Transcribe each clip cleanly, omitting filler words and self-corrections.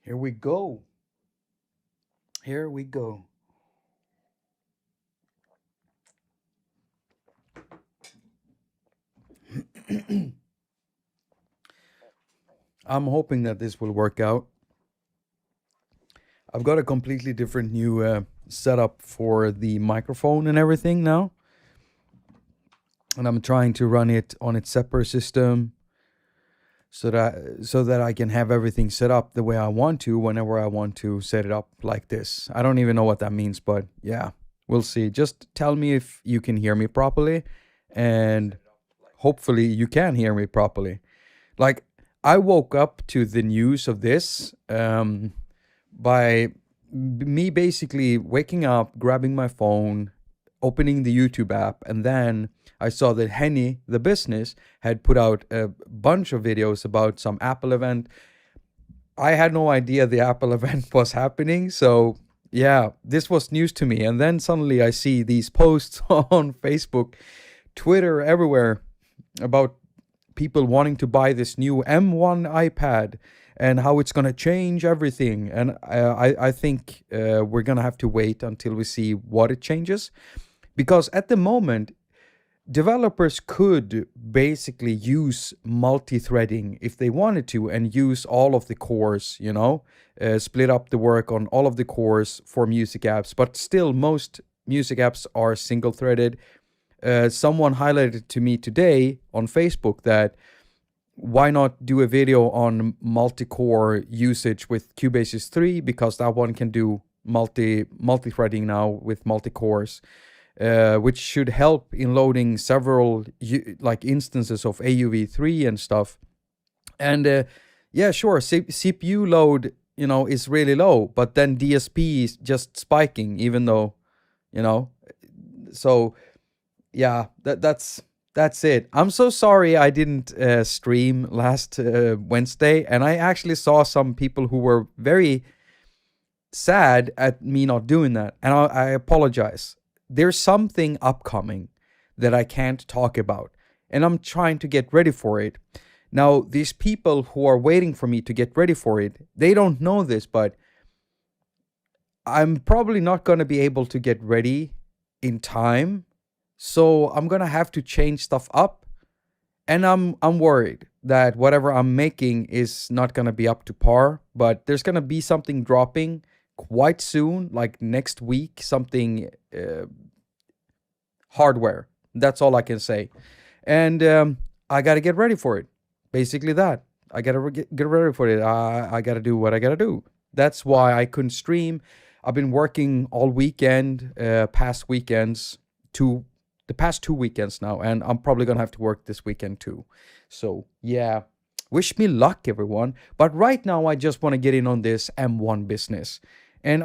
Here we go. Here we go. I'm hoping that this will work out. I've got a completely different new setup for the microphone and everything now. And I'm trying to run it on its separate system so that I can have everything set up the way I want to whenever I want to set it up like this. I don't even know what that means, but yeah, we'll see. Just tell me if you can hear me properly, and hopefully you can hear me properly. Like, I woke up to the news of this by me basically waking up, grabbing my phone, opening the YouTube app, and then I saw that Henny, the business, had put out a bunch of videos about some Apple event. I had no idea the Apple event was happening, so yeah, this was news to me. And then suddenly I see these posts on Facebook, Twitter, everywhere about people wanting to buy this new M1 iPad and how it's going to change everything. And I think we're going to have to wait until we see what it changes. Because at the moment, developers could basically use multi-threading if they wanted to and use all of the cores, split up the work on all of the cores for music apps. But still, most music apps are single-threaded. Someone highlighted to me today on Facebook that why not do a video on multi-core usage with Cubase's 3, because that one can do multi-threading now with multi-cores. Which should help in loading several instances of AUV3 and stuff. And yeah, sure, CPU load, is really low, but then DSP is just spiking, even though, so yeah, that's it. I'm so sorry I didn't stream last Wednesday, and I actually saw some people who were very sad at me not doing that, and I apologize. There's something upcoming that I can't talk about, and I'm trying to get ready for it. Now, these people who are waiting for me to get ready for it, they don't know this, but I'm probably not going to be able to get ready in time. So I'm going to have to change stuff up, and I'm worried that whatever I'm making is not going to be up to par, but there's going to be something dropping quite soon, like next week, something hardware. That's all I can say. And I got to get ready for it. Basically that. I got to get ready for it. I got to do what I got to do. That's why I couldn't stream. I've been working all weekend, past weekends, the past 2 weekends now, and I'm probably going to have to work this weekend too. So yeah, wish me luck, everyone. But right now, I just want to get in on this M1 business. And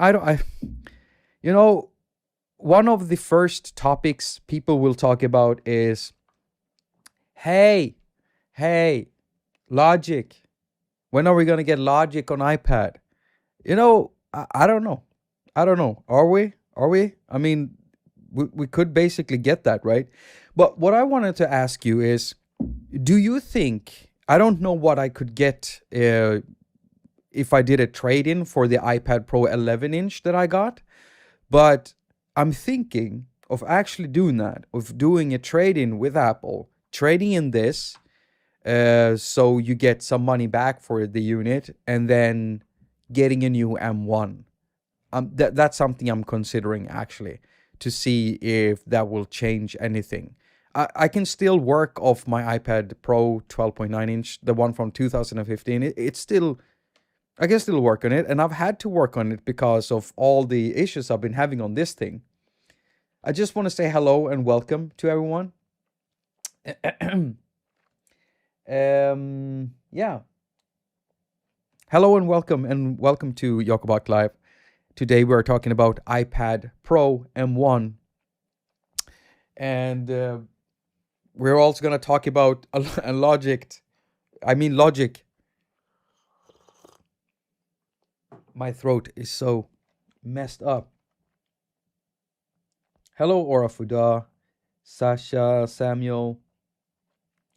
one of the first topics people will talk about is, hey, Logic. When are we going to get Logic on iPad? I don't know. Are we? I mean, we could basically get that, right? But what I wanted to ask you is, do you think, I don't know what I could get if I did a trade-in for the iPad Pro 11-inch that I got, but I'm thinking of actually doing that, of doing a trade-in with Apple, trading in this, so you get some money back for the unit, and then getting a new M1. That's something I'm considering, actually, to see if that will change anything. I can still work off my iPad Pro 12.9-inch, the one from 2015. It's still, I can still work on it, and I've had to work on it because of all the issues I've been having on this thing. I just want to say hello and welcome to everyone. Yeah. Hello and welcome to Jakob Live. Today we're talking about iPad Pro M1. And we're also going to talk about a Logic. My throat is so messed up. Hello, Aura Fuda, Sasha, Samuel.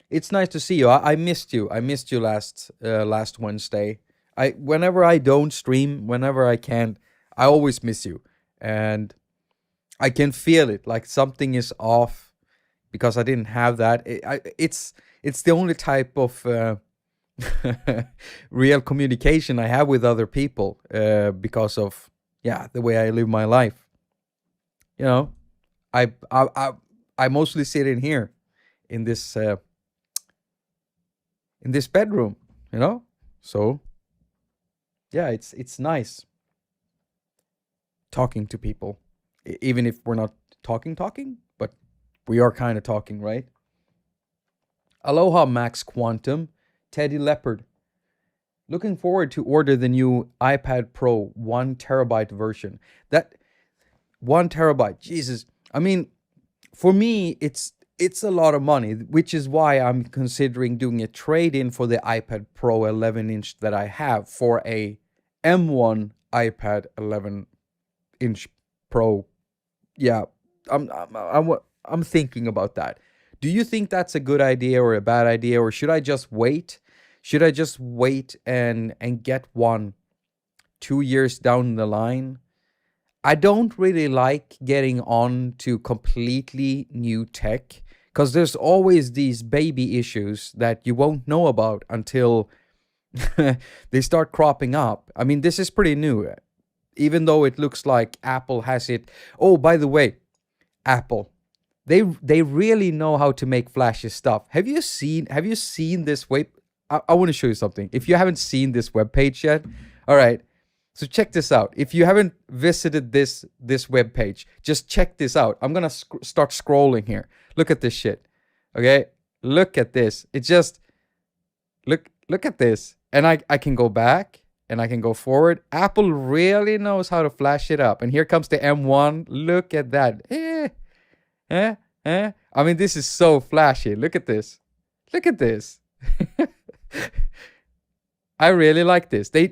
It's nice to see you. I missed you. I missed you last Wednesday. Whenever I don't stream, whenever I can't, I always miss you. And I can feel it, like something is off because I didn't have that. It's the only type of real communication I have with other people, because of, yeah, the way I live my life. You know, I mostly sit in here in this bedroom. You know, so yeah, it's nice talking to people, even if we're not talking, but we are kind of talking, right? Aloha, Max Quantum, Teddy Leopard. Looking forward to order the new iPad Pro 1 terabyte version. That 1 terabyte, Jesus. I mean, for me, it's a lot of money, which is why I'm considering doing a trade-in for the iPad Pro 11-inch that I have for a M1 iPad 11-inch Pro. Yeah, I'm thinking about that. Do you think that's a good idea or a bad idea, or should I just wait? Should I just wait and get one 2 years down the line? I don't really like getting on to completely new tech because there's always these baby issues that you won't know about until they start cropping up. I mean, this is pretty new, even though it looks like Apple has it. Oh, by the way, Apple, they really know how to make flashy stuff. Have you seen this web? I want to show you something. If you haven't seen this web page yet, all right. So check this out. If you haven't visited this web page, just check this out. I'm gonna start scrolling here. Look at this shit. Okay, look at this. It just look at this, and I can go back and I can go forward. Apple really knows how to flash it up. And here comes the M1. Look at that. I mean, this is so flashy. Look at this. Look at this. I really like this. They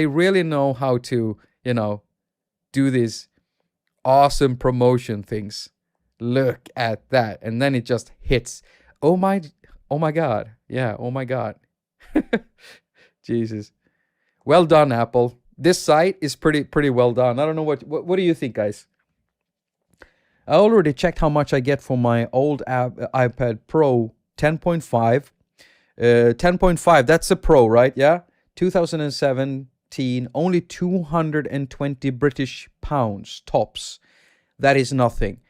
really know how to, do these awesome promotion things. Look at that. And then it just hits. Oh my God. Yeah, oh my God. Jesus. Well done, Apple. This site is pretty well done. I don't know what do you think, guys? I already checked how much I get for my old iPad Pro 10.5. 10.5, that's a Pro, right? Yeah. 2017, only 220 British pounds tops. That is nothing.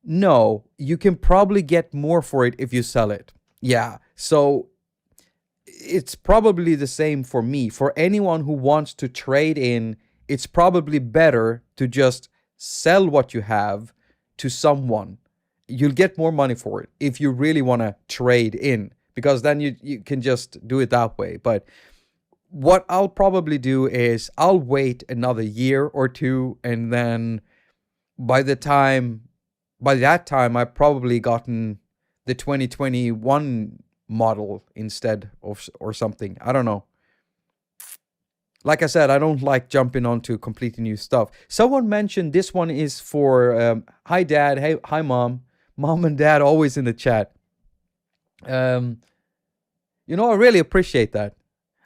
No, you can probably get more for it if you sell it. Yeah. So it's probably the same for me. For anyone who wants to trade in, it's probably better to just sell what you have to someone. You'll get more money for it if you really want to trade in, because then you can just do it that way. But what I'll probably do is I'll wait another year or two, and then by that time I've probably gotten the 2021 model instead of, or something. I don't know. Like I said, I don't like jumping onto completely new stuff. Someone mentioned this one is for hi dad, hey, hi mom and dad, always in the chat. I really appreciate that.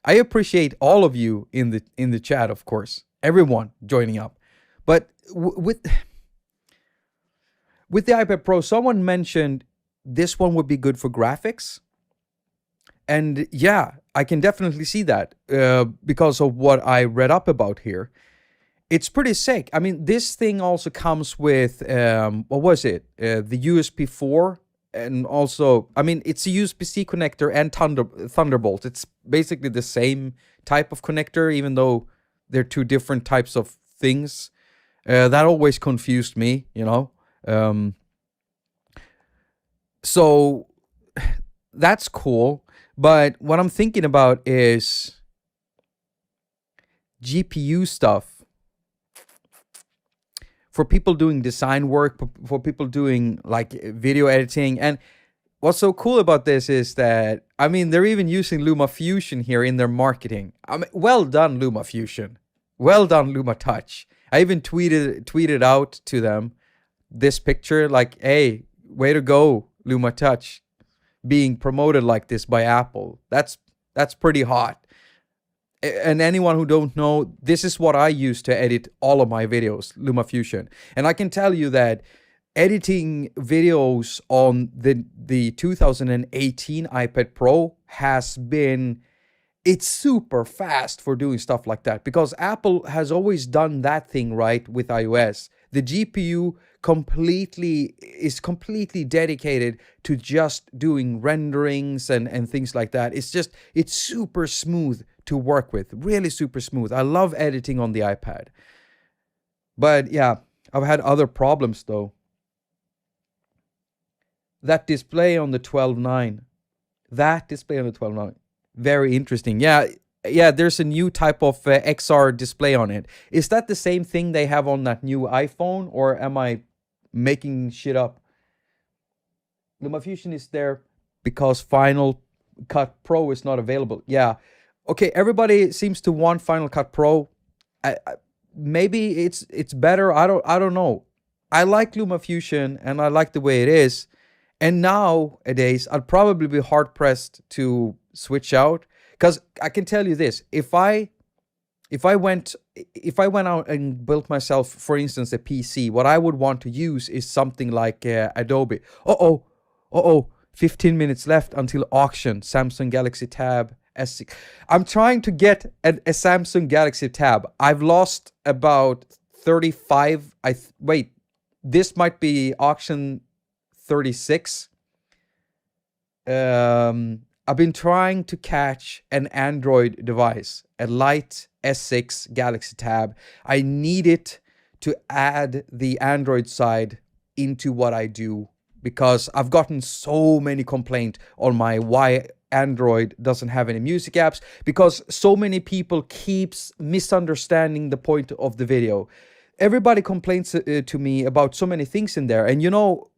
I appreciate all of you in the chat, of course, everyone joining up. But with the iPad Pro, someone mentioned this one would be good for graphics. And yeah, I can definitely see that because of what I read up about here. It's pretty sick. I mean, this thing also comes with, what was it? The USB 4. And also, I mean, it's a USB-C connector and Thunderbolt. It's basically the same type of connector, even though they're two different types of things. That always confused me, So that's cool. But what I'm thinking about is GPU stuff for people doing design work, for people doing like video editing. And what's so cool about this is that, I mean, they're even using LumaFusion here in their marketing. I mean, well done, LumaFusion. Well done, LumaTouch. I even tweeted out to them this picture, like, hey, way to go, LumaTouch, being promoted like this by Apple. That's pretty hot. And anyone who don't know, this is what I use to edit all of my videos, LumaFusion. And I can tell you that editing videos on the 2018 iPad Pro has been, it's super fast for doing stuff like that, because Apple has always done that thing right with iOS. The GPU is completely dedicated to just doing renderings and things like that. It's super smooth to work with, really super smooth. I love editing on the iPad. But yeah, I've had other problems though. That display on the 12.9, very interesting. Yeah, there's a new type of XR display on it. Is that the same thing they have on that new iPhone, or am I making shit up? LumaFusion is there because Final Cut Pro is not available. Yeah. Okay, everybody seems to want Final Cut Pro. Maybe it's better. I don't know. I like LumaFusion and I like the way it is. And nowadays, I'd probably be hard pressed to switch out, because I can tell you this: if I went out and built myself, for instance, a PC, what I would want to use is something like Adobe. 15 minutes left until auction. Samsung Galaxy Tab S6. I'm trying to get a Samsung Galaxy Tab. I've lost about 35. Wait, this might be auction 36. I've been trying to catch an Android device, a light S6 Galaxy Tab. I need it to add the Android side into what I do, because I've gotten so many complaints on my why Android doesn't have any music apps, because so many people keeps misunderstanding the point of the video. Everybody complains to me about so many things in there, and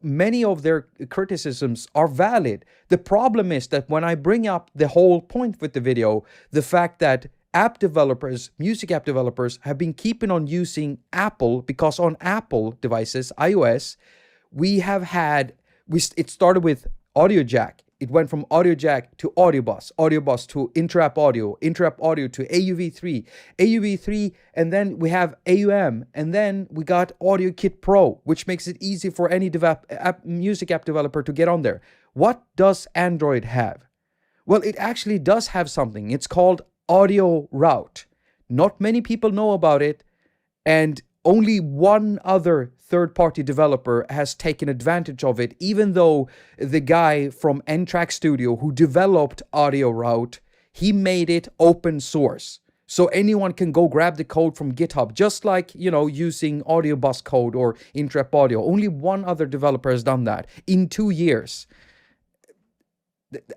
many of their criticisms are valid. The problem is that when I bring up the whole point with the video, the fact that app developers, music app developers, have been keeping on using Apple, because on Apple devices, iOS, it started with audio jack. It went from audio jack to audio bus to interrupt audio to AUV3, and then we have AUM, and then we got Audio Kit Pro, which makes it easy for any music app developer to get on there. What does Android have? Well, it actually does have something. It's called Audio Route. Not many people know about it, and only one other third-party developer has taken advantage of it, even though the guy from N-Track Studio who developed Audio Route, he made it open source. So anyone can go grab the code from GitHub, just like, using Audio Bus code or Interrupt Audio. Only one other developer has done that in 2 years.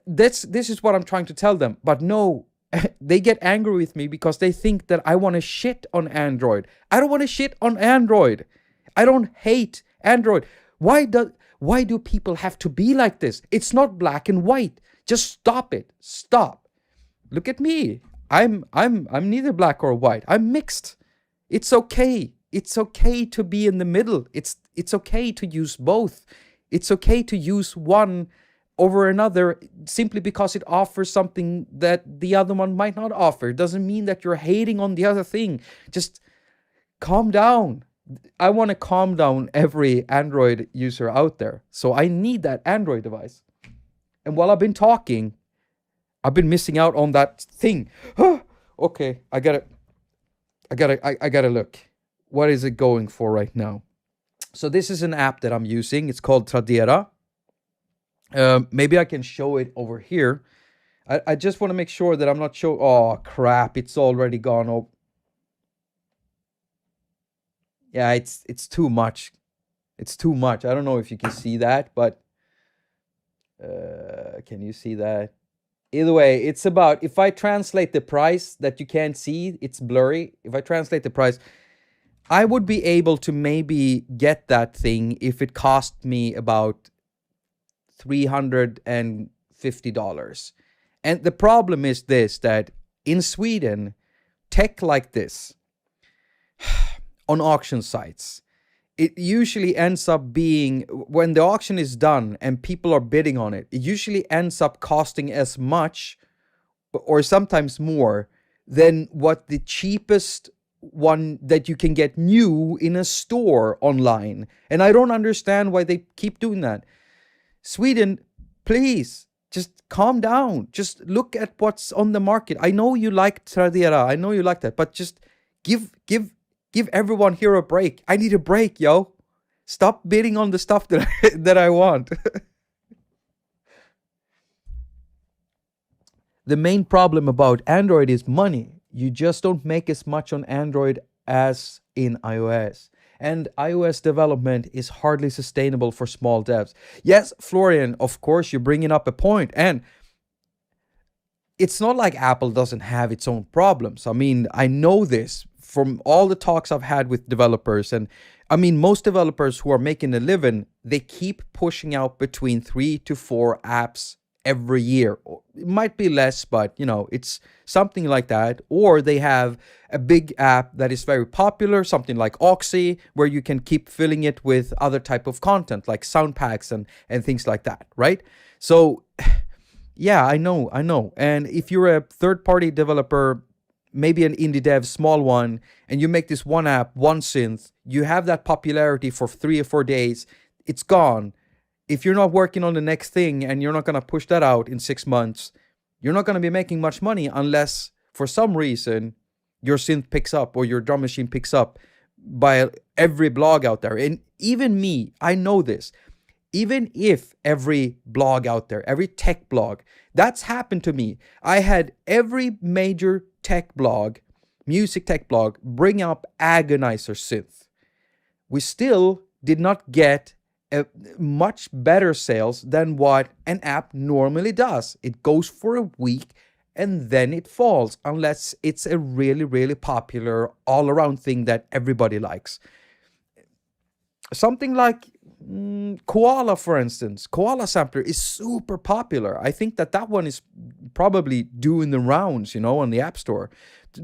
This is what I'm trying to tell them. But no, they get angry with me because they think that I want to shit on Android. I don't want to shit on Android. I don't hate Android. Why do people have to be like this? It's not black and white. Just stop it. Stop. Look at me. I'm neither black or white. I'm mixed. It's okay. It's okay to be in the middle. It's okay to use both. It's okay to use one over another simply because it offers something that the other one might not offer. It doesn't mean that you're hating on the other thing. Just calm down. I want to calm down every Android user out there. So I need that Android device. And while I've been talking, I've been missing out on that thing. Okay, I gotta look. What is it going for right now? So this is an app that I'm using. It's called Tradera. Maybe I can show it over here. I just want to make sure that I'm not showing. Oh crap! It's already gone up. Yeah, it's too much. It's too much. I don't know if you can see that, but can you see that? Either way, it's about, if I translate the price that you can't see, it's blurry. If I translate the price, I would be able to maybe get that thing if it cost me about $350. And the problem is this, that in Sweden, tech like this, on auction sites, it usually ends up being, when the auction is done and people are bidding on it, it usually ends up costing as much or sometimes more than what the cheapest one that you can get new in a store online. And I don't understand why they keep doing that. Sweden, please just calm down. Just look at what's on the market. I know you like Tradera. I know you like that, but just give everyone here a break. I need a break, yo. Stop bidding on the stuff that that I want. The main problem about Android is money. You just don't make as much on Android as in iOS. And iOS development is hardly sustainable for small devs. Yes, Florian, of course, you're bringing up a point. And it's not like Apple doesn't have its own problems. I mean, I know this from all the talks I've had with developers. And I mean, most developers who are making a living, they keep pushing out between 3 to 4 apps every year. It might be less, but you know, it's something like that. Or they have a big app that is very popular, something like Oxy, where you can keep filling it with other type of content like sound packs and things like that, right? So yeah, I know. And if you're a third-party developer, maybe an indie dev, small one, and you make this one app, one synth, you have that popularity for 3 or 4 days, it's gone. If you're not working on the next thing and you're not going to push that out in 6 months, you're not going to be making much money unless for some reason your synth picks up or your drum machine picks up by every blog out there. And even me, I know this. Even if every blog out there, every tech blog, that's happened to me. I had every major tech blog, music tech blog, bring up Agonizer synth. We still did not get a much better sales than what an app normally does. It goes for a week and then it falls unless it's a really, really popular all-around thing that everybody likes. Something like Koala, for instance. Koala Sampler is super popular. I think that one is probably doing the rounds, on the App Store.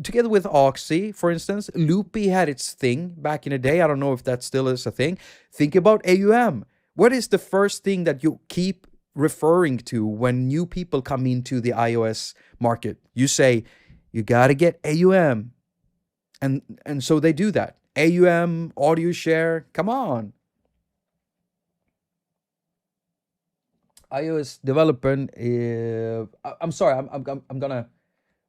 Together with Oxy, for instance, Loopy had its thing back in the day. I don't know if that still is a thing. Think about AUM. What is the first thing that you keep referring to when new people come into the iOS market? You say, you got to get AUM. And so they do that. AUM, audio share, come on. iOS development, I'm sorry, I'm gonna,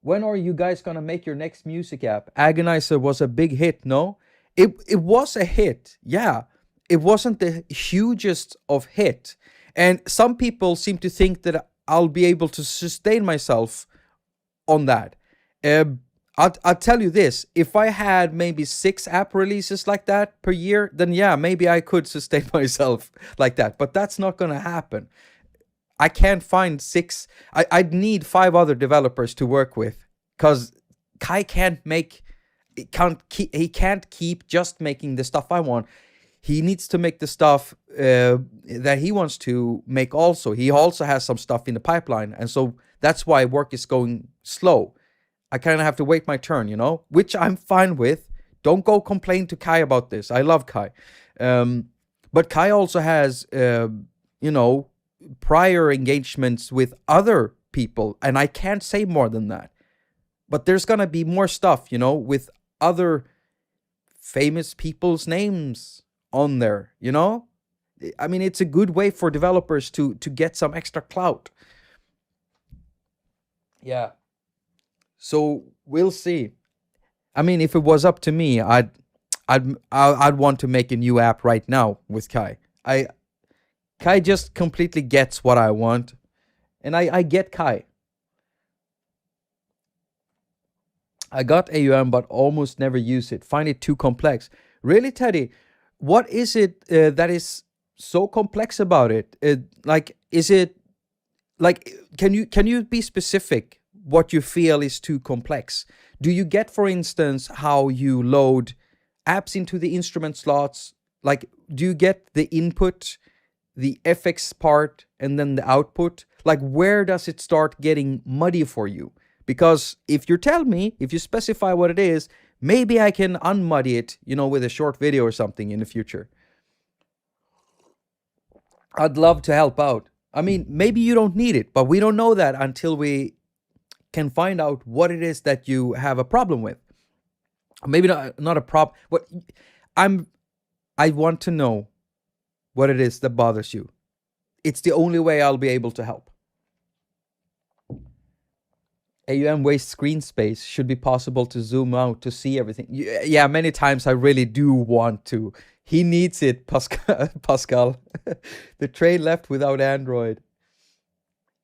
when are you guys gonna make your next music app? Agonizer was a big hit, no? It was a hit, yeah. It wasn't the hugest of hit. And some people seem to think that I'll be able to sustain myself on that. I'll tell you this, if I had maybe 6 app releases like that per year, then yeah, maybe I could sustain myself like that. But that's not gonna happen. I can't find 6. I'd need 5 other developers to work with, because Kai he can't keep just making the stuff I want. He needs to make the stuff that he wants to make also. He also has some stuff in the pipeline, and so that's why work is going slow. I kind of have to wait my turn, which I'm fine with. Don't go complain to Kai about this. I love Kai. But Kai also has, prior engagements with other people, and I can't say more than that. But there's gonna be more stuff, with other famous people's names on there, I mean, it's a good way for developers to get some extra clout. Yeah. So we'll see. I mean, if it was up to me, I'd want to make a new app right now with Kai. Kai just completely gets what I want. And I get Kai. I got AUM, but almost never use it. Find it too complex. Really, Teddy? What is it that is so complex about it? Is it like, can you be specific what you feel is too complex? Do you get, for instance, how you load apps into the instrument slots? Like, do you get the input, the FX part, and then the output? Like, where does it start getting muddy for you? Because if you specify what it is, maybe I can unmuddy it, with a short video or something in the future. I'd love to help out. I mean, maybe you don't need it, but we don't know that until we can find out what it is that you have a problem with. Maybe not a problem. What I want to know what it is that bothers you. It's the only way I'll be able to help. AUM wastes screen space. Should be possible to zoom out to see everything. Yeah, many times I really do want to. He needs it, Pascal. The tray left without Android.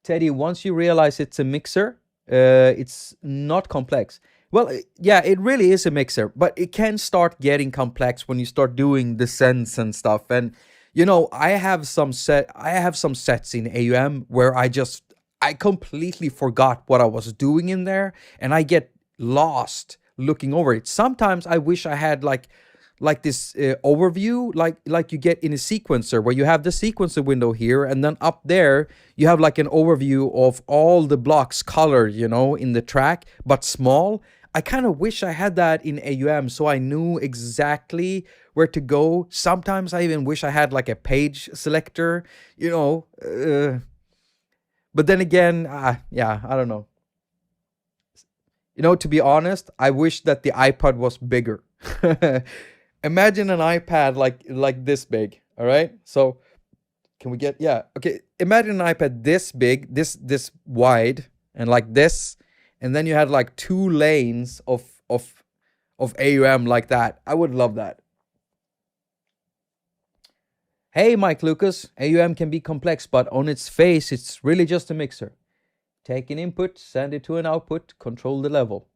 Teddy, once you realize it's a mixer, it's not complex. Well, yeah, it really is a mixer, but it can start getting complex when you start doing the sends and stuff. And you know, I have some sets in AUM where I completely forgot what I was doing in there, and I get lost looking over it. Sometimes I wish I had like this overview, like you get in a sequencer, where you have the sequencer window here, and then up there you have like an overview of all the blocks colored, you know, in the track, but small. I kind of wish I had that in AUM, so I knew exactly where to go. Sometimes I even wish I had like a page selector, you know. But then again, yeah, I don't know. You know, to be honest, I wish that the iPad was bigger. Imagine an iPad like this big, all right? So can we get, yeah, okay. Imagine an iPad this big, this wide, and like this, and then you had like 2 lanes of AUM like that. I would love that. Hey, Mike Lucas, AUM can be complex, but on its face, it's really just a mixer. Take an input, send it to an output, control the level.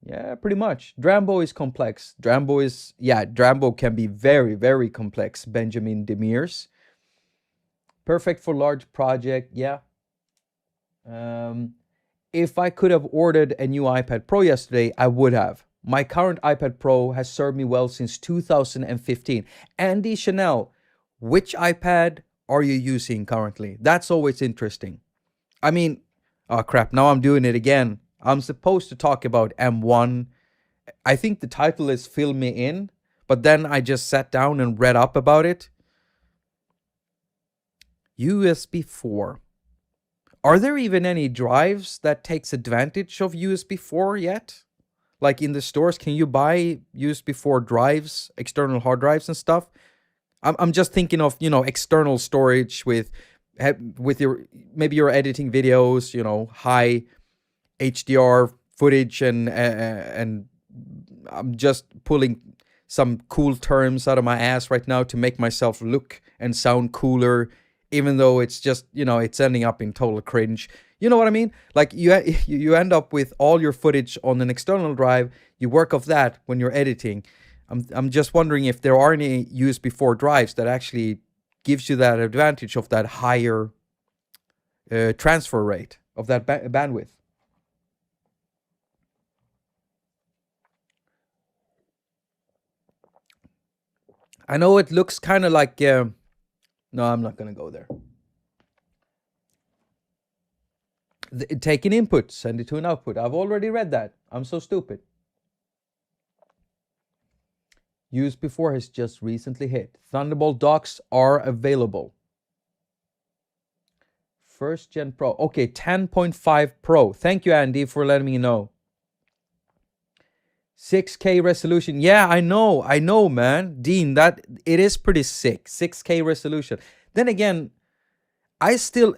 Yeah, pretty much. Drambo is complex. Drambo can be very, very complex. Benjamin Demirs. Perfect for large project, yeah. If I could have ordered a new iPad Pro yesterday, I would have. My current iPad Pro has served me well since 2015. Andy Chanel, which iPad are you using currently? That's always interesting. I mean, oh crap, now I'm doing it again. I'm supposed to talk about M1. I think the title is Fill Me In, but then I just sat down and read up about it. USB 4. Are there even any drives that takes advantage of USB 4 yet? Like in the stores, can you buy USB 4 drives, external hard drives and stuff? I'm just thinking of, you know, external storage with your, maybe you're editing videos, you know, high HDR footage, and I'm just pulling some cool terms out of my ass right now to make myself look and sound cooler, even though it's just, you know, it's ending up in total cringe. You know what I mean? Like you end up with all your footage on an external drive. You work off that when you're editing. I'm just wondering if there are any USB 4 drives that actually gives you that advantage of that higher transfer rate of that bandwidth. I know it looks kind of like... no, I'm not going to go there. Take an input, send it to an output. I've already read that. I'm so stupid. USB 4 has just recently hit. Thunderbolt docks are available. First Gen Pro. Okay, 10.5 Pro. Thank you, Andy, for letting me know. 6K resolution. Yeah, I know, man. Dean, that it is pretty sick. 6K resolution. Then again, I still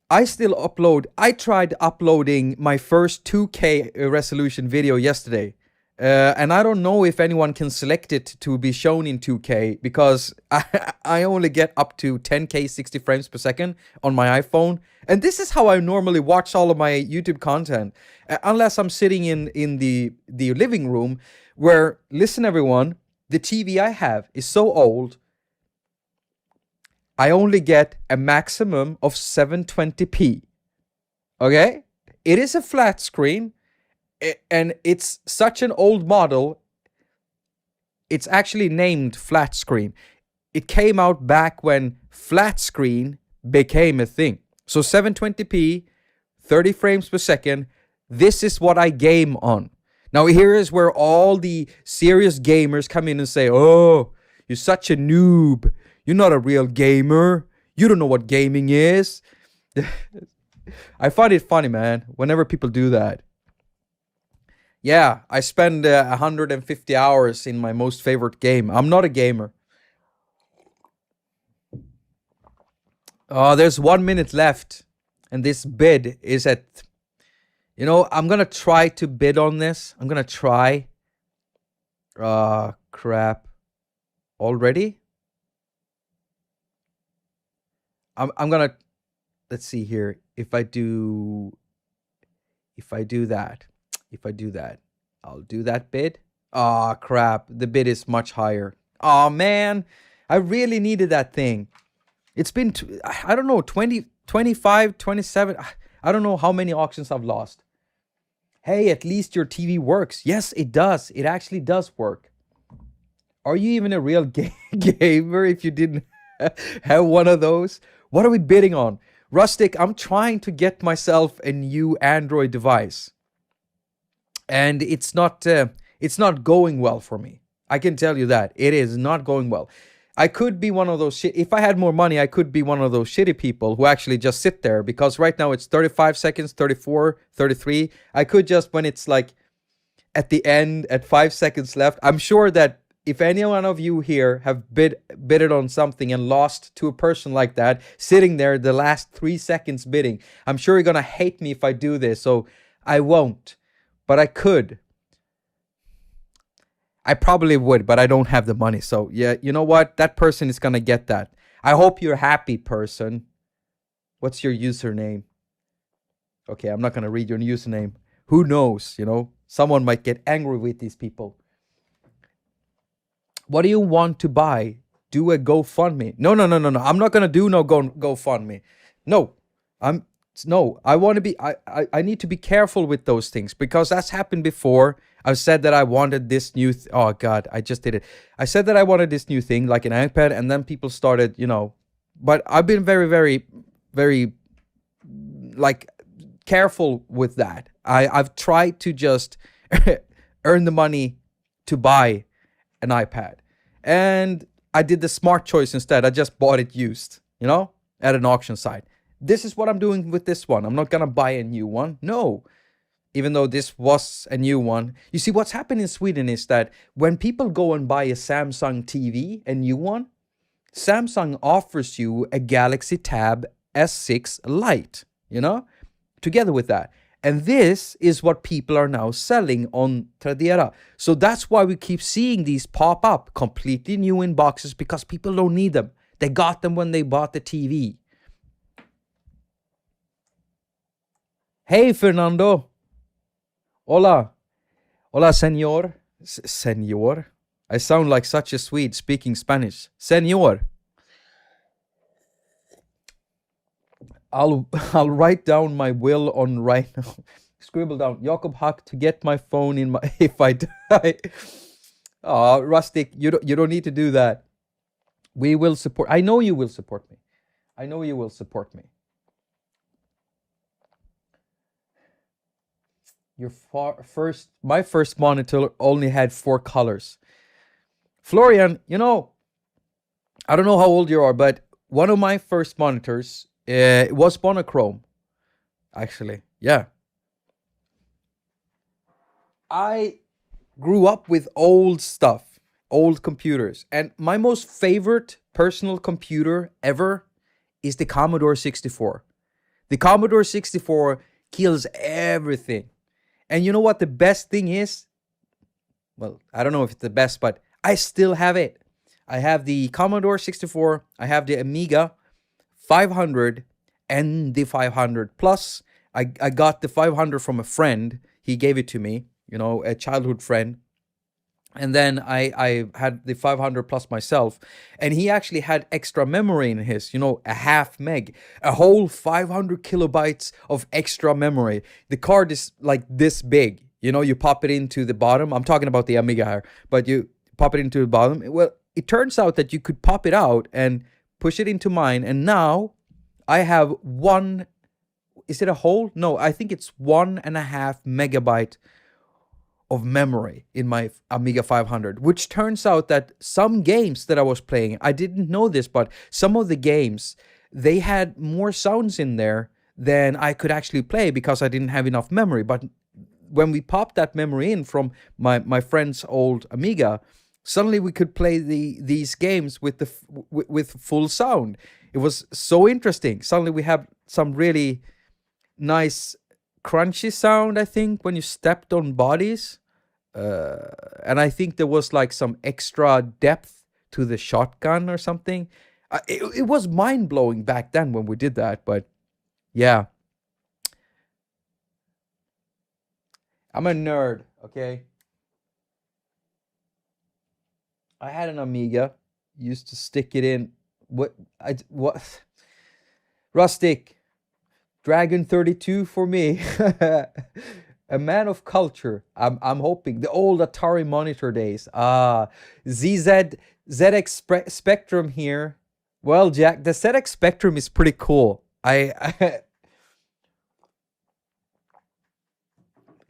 upload. I tried uploading my first 2K resolution video yesterday. And I don't know if anyone can select it to be shown in 2K, because I only get up to 10K 60 frames per second on my iPhone. And this is how I normally watch all of my YouTube content. Unless I'm sitting in the living room where, listen everyone, the TV I have is so old, I only get a maximum of 720p. Okay? It is a flat screen. And it's such an old model, it's actually named flat screen. It came out back when flat screen became a thing. So 720p, 30 frames per second, this is what I game on. Now here is where all the serious gamers come in and say, oh, you're such a noob. You're not a real gamer. You don't know what gaming is. I find it funny, man, whenever people do that. Yeah, I spend 150 hours in my most favorite game. I'm not a gamer. Oh, there's 1 minute left, and this bid is at. I'm gonna try to bid on this. I'm gonna try. Crap. Already? I'm gonna. Let's see here. If I do that, I'll do that bid. Oh crap! The bid is much higher. Oh man, I really needed that thing. It's been, I don't know, 20, 25, 27. I don't know how many auctions I've lost. Hey, at least your TV works. Yes, it does. It actually does work. Are you even a real gamer if you didn't have one of those? What are we bidding on? Rustic, I'm trying to get myself a new Android device. And it's not going well for me. I can tell you that. It is not going well. I could be one of those if I had more money, I could be one of those shitty people who actually just sit there, because right now it's 35 seconds, 34, 33. I could just, when it's like at the end at 5 seconds left, I'm sure that if any one of you here have bidded on something and lost to a person like that, sitting there the last 3 seconds bidding, I'm sure you're gonna hate me if I do this, so I won't. But I could. I probably would, but I don't have the money. So yeah, you know what? That person is gonna get that. I hope you're happy, person. What's your username? Okay, I'm not gonna read your username. Who knows? Someone might get angry with these people. What do you want to buy? Do a GoFundMe. No. I'm not gonna do no GoFundMe. No, I want to be. I need to be careful with those things, because that's happened before. I've said that I wanted this new. Oh God, I just did it. I said that I wanted this new thing, like an iPad, and then people started, But I've been very, very, very, like, careful with that. I've tried to just earn the money to buy an iPad, and I did the smart choice instead. I just bought it used, at an auction site. This is what I'm doing with this one. I'm not gonna buy a new one. No. Even though this was a new one. You see, what's happened in Sweden is that when people go and buy a Samsung TV, a new one, Samsung offers you a Galaxy Tab S6 Lite, together with that. And this is what people are now selling on Tradera. So that's why we keep seeing these pop up, completely new in boxes, because people don't need them. They got them when they bought the TV. Hey, Fernando. Hola. Hola, senor. Senor? I sound like such a Swede speaking Spanish. Senor. I'll write down my will on right now. Scribble down. Jakob haQ to get my phone in my if I die. Oh, Rustic, you don't need to do that. We will support. I know you will support me. I know you will support me. My first monitor only had 4 colors. Florian, I don't know how old you are, but one of my first monitors was monochrome. Actually, yeah. I grew up with old stuff, old computers, and my most favorite personal computer ever is the Commodore 64. The Commodore 64 kills everything. And you know what the best thing is? Well, I don't know if it's the best, but I still have it. I have the Commodore 64, I have the Amiga 500 and the 500 Plus. I got the 500 from a friend. He gave it to me, a childhood friend. And then I had the 500 Plus myself. And he actually had extra memory in his, a half meg. A whole 500 kilobytes of extra memory. The card is like this big. You pop it into the bottom. I'm talking about the Amiga here. But you pop it into the bottom. Well, it turns out that you could pop it out and push it into mine. And now I have one. Is it a whole? No, I think it's 1.5 megabyte of memory in my Amiga 500, which turns out that some games that I was playing, I didn't know this, but some of the games, they had more sounds in there then I could actually play because I didn't have enough memory. But when we popped that memory in from my friend's old Amiga, suddenly we could play these games with with full sound. It was so interesting. Suddenly we have some really nice crunchy sound, I think, when you stepped on bodies. And I think there was like some extra depth to the shotgun or something. It was mind-blowing back then when we did that, but yeah. I'm a nerd, okay? I had an Amiga, used to stick it in. What? Rustic, Dragon 32 for me. A man of culture. I'm hoping the old Atari monitor days. ZX Spectrum here. Well, Jack, the ZX Spectrum is pretty cool. I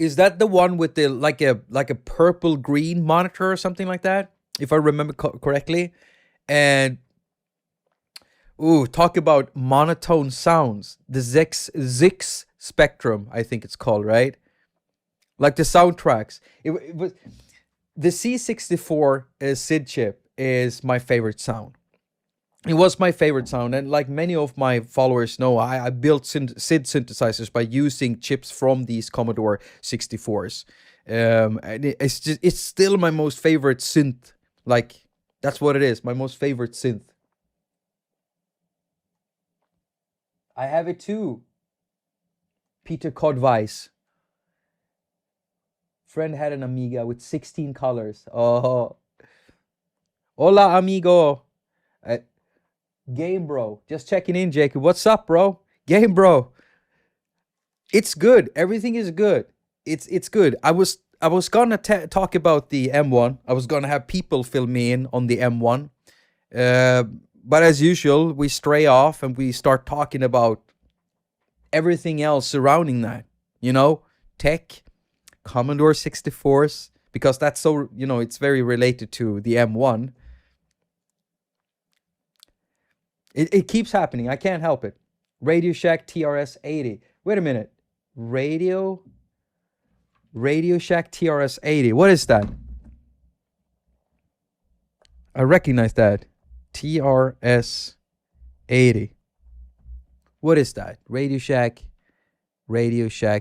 Is that the one with the like a purple green monitor or something like that, if I remember correctly? And ooh, talk about monotone sounds. The Zix Spectrum, I think it's called, right? Like the soundtracks. It was the C64 SID chip is my favorite sound. It was my favorite sound, and like many of my followers know, I built SID synthesizers by using chips from these Commodore 64s. And it's still my most favorite synth. Like, that's what it is, my most favorite synth. I have it too. Peter Codvice. Friend had an Amiga with 16 colors. Oh, hola amigo. Game bro, just checking in, Jacob. What's up, bro? Game bro. It's good. Everything is good. It's good. I was gonna talk about the M1. I was gonna have people fill me in on the M1. But as usual, we stray off and we start talking about everything else surrounding that. You know, tech, Commodore 64s, because that's so, it's very related to the M1. It keeps happening. I can't help it. Radio Shack TRS 80. Wait a minute. Radio Shack TRS 80. What is that? I recognize that. TRS 80. What is that? Radio Shack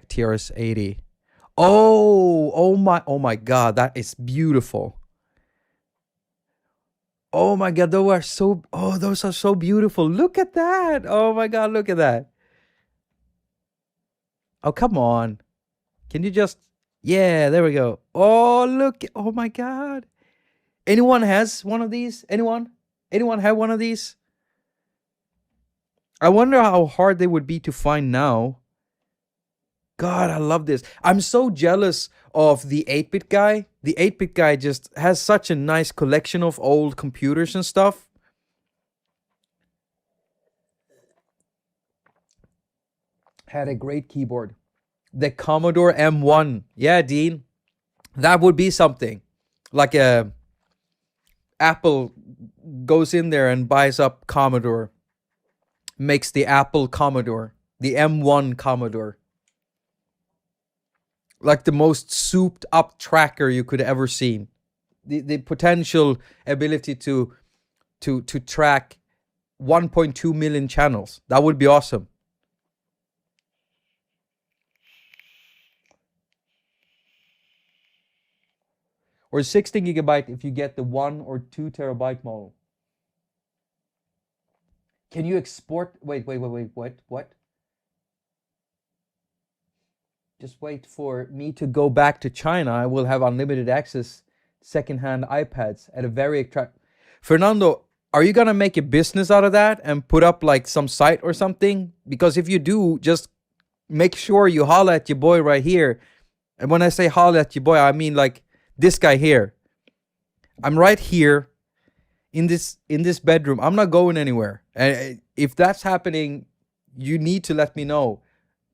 TRS 80. Oh my God, that is beautiful. Oh my God, those are so beautiful. Look at that. Oh my God, look at that. Oh, come on. Can you just, yeah, there we go. Oh, look. Oh my God. Anyone has one of these? Anyone have one of these? I wonder how hard they would be to find now. God, I love this. I'm so jealous of the 8-bit guy. The 8-bit guy just has such a nice collection of old computers and stuff. Had a great keyboard. The Commodore M1. Yeah, Dean. That would be something. Like Apple goes in there and buys up Commodore. Makes the Apple Commodore. The M1 Commodore. Like the most souped up tracker you could ever seen. The potential ability to track 1.2 million channels. That would be awesome. Or 60 gigabyte if you get the 1 or 2 terabyte model. Can you export? Wait. What? Just wait for me to go back to China. I will have unlimited access secondhand iPads at a very attractive. Fernando, are you gonna make a business out of that and put up like some site or something? Because if you do, just make sure you holla at your boy right here. And when I say holla at your boy, I mean like this guy here. I'm right here in this bedroom. I'm not going anywhere. And if that's happening, you need to let me know,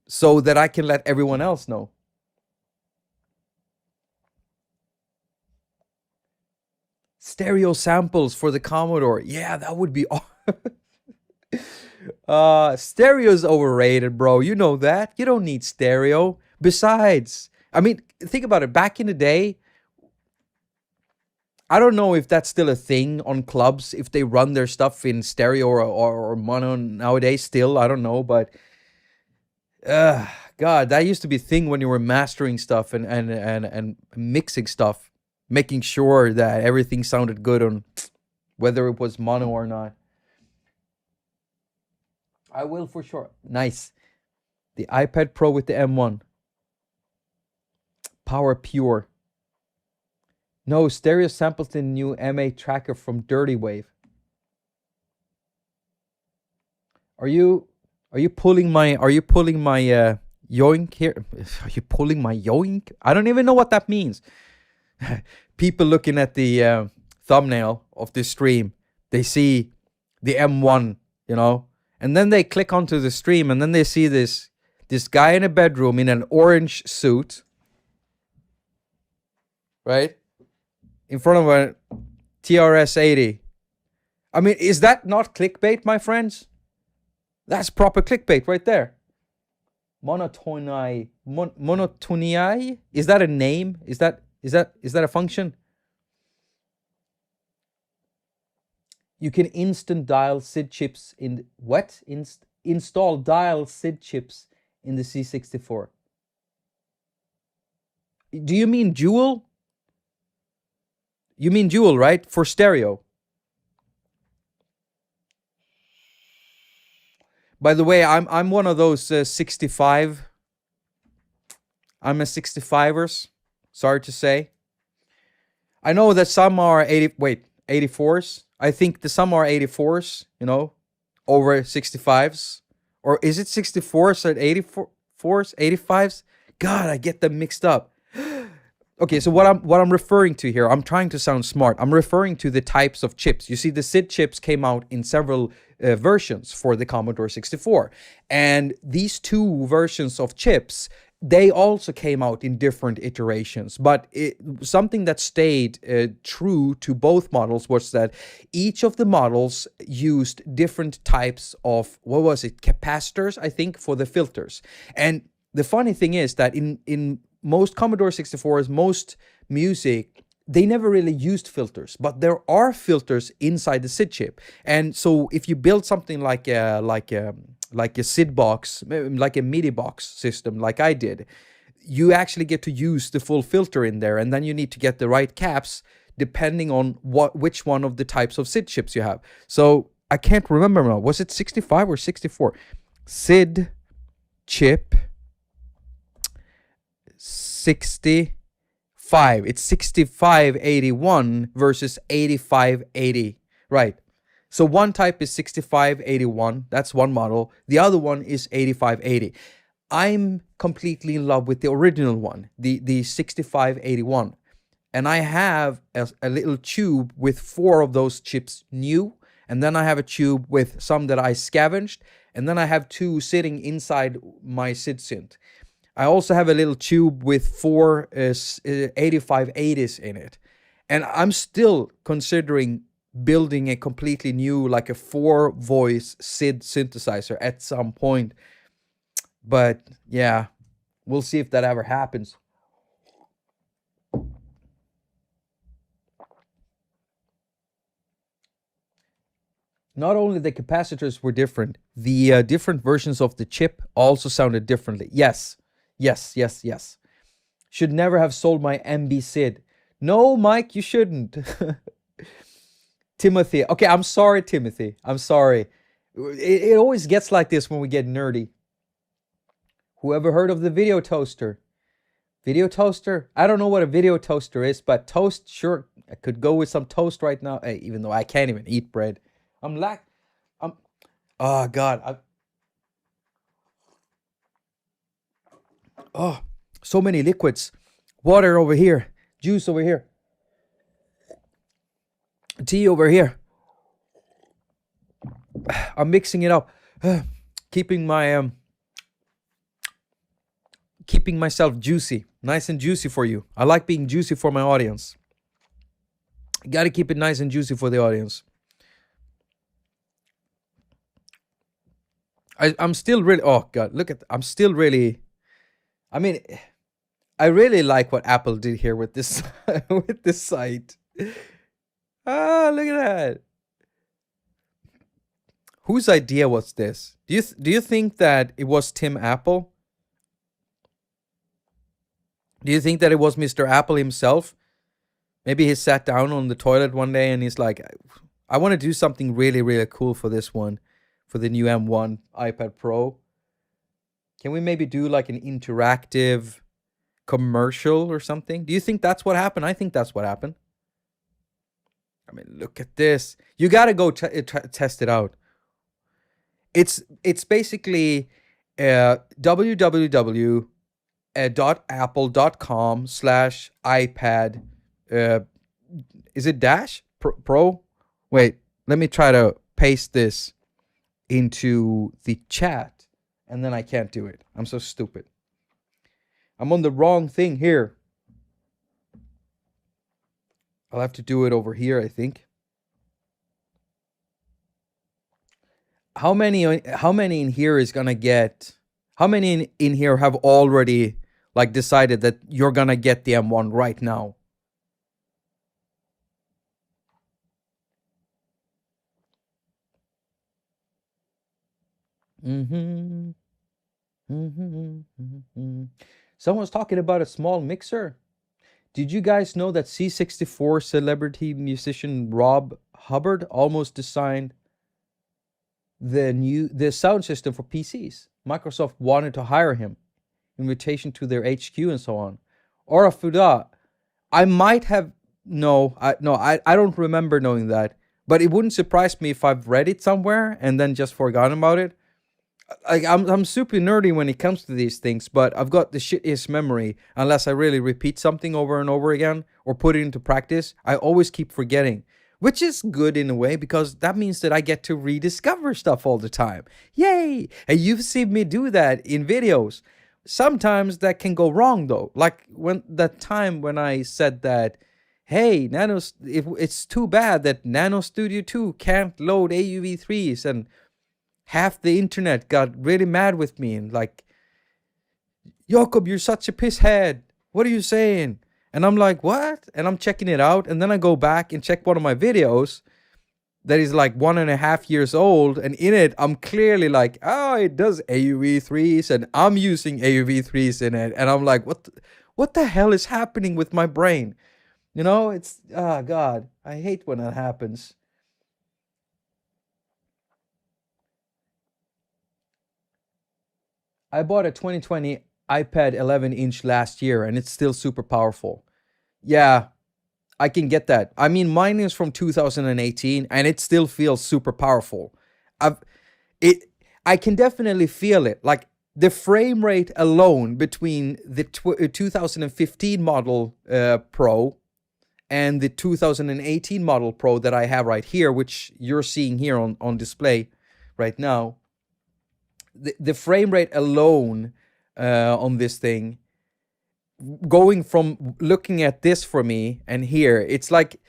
so that I can let everyone else know. Stereo samples for the Commodore. Yeah, that would be Stereo's overrated, bro. You know that. You don't need stereo. Besides, I mean, think about it. Back in the day, I don't know if that's still a thing on clubs, if they run their stuff in stereo or mono nowadays still. I don't know, but uh, God, that used to be a thing when you were mastering stuff and mixing stuff, making sure that everything sounded good on whether it was mono or not. I will for sure. Nice. The iPad Pro with the M1. Power Pure. No, stereo samples the new MA tracker from Dirty Wave. Are you pulling my yoink here? Are you pulling my yoink? I don't even know what that means. People looking at the thumbnail of this stream, they see the M1, and then they click onto the stream, and then they see this guy in a bedroom in an orange suit, right, in front of a TRS 80. I mean, is that not clickbait, my friends? That's proper clickbait right there. Monotony. Is that a name? Is that a function? You can instant dial SID chips in what? Install dial SID chips in the C64. Do you mean dual? You mean dual, right? For stereo. By the way, I'm one of those 65. I'm a 65ers. Sorry to say. I know that some are 84s. I think some are 84s, over 65s. Or is it 64s at 84s, 85s? God, I get them mixed up. Okay, so what I'm referring to here, I'm trying to sound smart. I'm referring to the types of chips. You see, the SID chips came out in several versions for the Commodore 64. And these two versions of chips, they also came out in different iterations. But something that stayed true to both models was that each of the models used different types of, capacitors, I think, for the filters. And the funny thing is that in most Commodore 64s, most music, they never really used filters, but there are filters inside the SID chip. And so if you build something like a SID box, like a MIDI box system, like I did, you actually get to use the full filter in there, and then you need to get the right caps depending on which one of the types of SID chips you have. So I can't remember now. Was it 65 or 64? SID chip 65. It's 6581 versus 8580. Right. So one type is 6581. That's one model. The other one is 8580. I'm completely in love with the original one, the 6581. And I have a little tube with 4 of those chips new. And then I have a tube with some that I scavenged. And then I have 2 sitting inside my SID synth. I also have a little tube with 4 8580s in it. And I'm still considering building a completely new, like a 4-voice SID synthesizer at some point. But yeah, we'll see if that ever happens. Not only the capacitors were different, the different versions of the chip also sounded differently. Yes. Should never have sold my MB SID. No, Mike, you shouldn't. Timothy. Okay, I'm sorry, Timothy. I'm sorry. It always gets like this when we get nerdy. Whoever heard of the video toaster? Video toaster? I don't know what a video toaster is, but toast, sure. I could go with some toast right now, even though I can't even eat bread. Oh, God. Oh, so many liquids. Water over here. Juice over here. Tea over here. I'm mixing it up. Keeping myself juicy. Nice and juicy for you. I like being juicy for my audience. Got to keep it nice and juicy for the audience. I'm still really, oh God, look at, I'm still really, I mean, I really like what Apple did here with this, with this site. Ah, look at that. Whose idea was this? Do you think that it was Tim Apple? Do you think that it was Mr. Apple himself? Maybe he sat down on the toilet one day and he's like, I want to do something really, really cool for this one, for the new M1 iPad Pro. Can we maybe do like an interactive commercial or something? Do you think that's what happened? I think that's what happened. I mean, look at this. You got to go test it out. It's basically www.apple.com/iPad. Is it dash pro? Wait, let me try to paste this into the chat, and then I can't do it. I'm so stupid. I'm on the wrong thing here. I'll have to do it over here, I think. How many in here is gonna get? How many in here have already like decided that you're gonna get the M1 right now? Someone's talking about a small mixer. Did you guys know that C64 celebrity musician Rob Hubbard almost designed the sound system for PCs? Microsoft wanted to hire him, invitation to their HQ and so on. Or Fuda, I might have I don't remember knowing that, but it wouldn't surprise me if I've read it somewhere and then just forgotten about it. I'm super nerdy when it comes to these things, but I've got the shittiest memory. Unless I really repeat something over and over again or put it into practice, I always keep forgetting, which is good in a way because that means that I get to rediscover stuff all the time. Yay! And you've seen me do that in videos. Sometimes that can go wrong though. Like when that time when I said that, hey, it's too bad that Nano Studio 2 can't load AUV3s, and half the internet got really mad with me and like, Jakob, you're such a pisshead. What are you saying? And I'm like, what? And I'm checking it out. And then I go back and check one of my videos that is like 1.5 years old. And in it, I'm clearly like, oh, it does AUV3s and I'm using AUV3s in it. And I'm like, what the hell is happening with my brain? You know, it's, oh God, I hate when that happens. I bought a 2020 iPad 11-inch last year and it's still super powerful. Yeah, I can get that. I mean, mine is from 2018 and it still feels super powerful. I can definitely feel it. Like the frame rate alone between the 2015 model Pro and the 2018 model Pro that I have right here, which you're seeing here on display right now. The frame rate alone on this thing, going from looking at this for me and here, it's like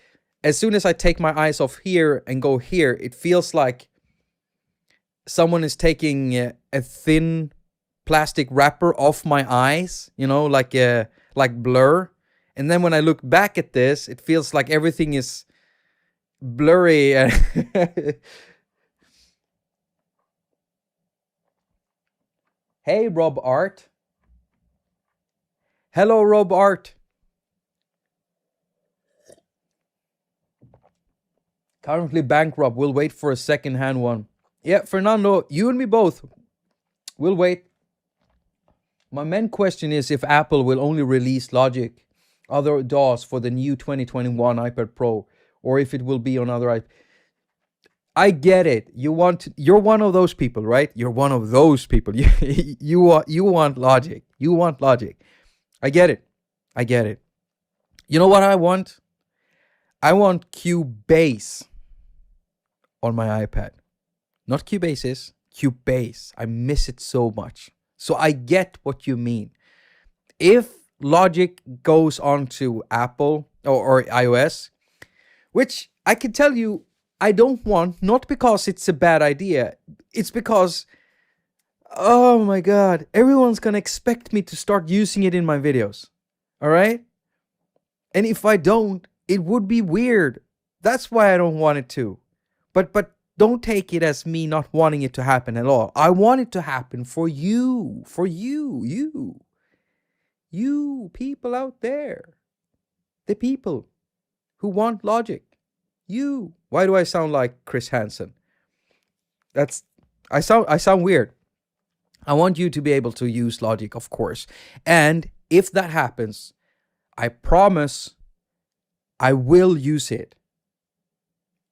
as soon as I take my eyes off here and go here, it feels like someone is taking a thin plastic wrapper off my eyes, you know, like blur. And then when I look back at this, it feels like everything is blurry. Hey, Rob Art. Hello, Rob Art. Currently bankrupt. We'll wait for a second-hand one. Yeah, Fernando, you and me both. We'll wait. My main question is if Apple will only release Logic, other DAWs for the new 2021 iPad Pro, or if it will be on other iPad. I get it. You're one of those people, right? You're one of those people. You want Logic. You want Logic. I get it. You know what I want? I want Cubase on my iPad. Not Cubases, Cubase. I miss it so much. So I get what you mean. If Logic goes on to Apple or iOS, which I can tell you I don't want, not because it's a bad idea. It's because Oh my god, everyone's gonna expect me to start using it in my videos. All right? And if I don't, it would be weird. That's why I don't want it to. But don't take it as me not wanting it to happen at all. I want it to happen for you, you people out there. The people who want logic. You. Why do I sound like Chris Hansen? I sound weird. I want you to be able to use logic, of course. And if that happens, I promise I will use it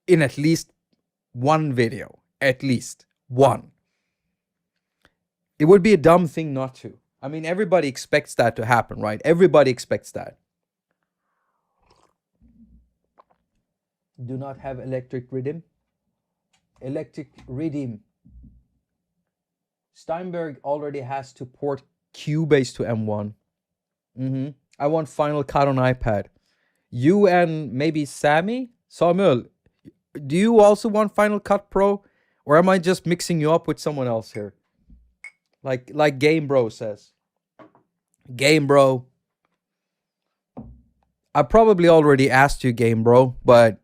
in at least one video. At least one. It would be a dumb thing not to. I mean, everybody expects that to happen, right? Everybody expects that. Do not have electric rhythm. Electric rhythm. Steinberg already has to port Cubase to M1. I want Final Cut on iPad. You and maybe Samuel, do you also want Final Cut Pro? Or am I just mixing you up with someone else here? Like Game Bro says. Game Bro. I probably already asked you, Game Bro, but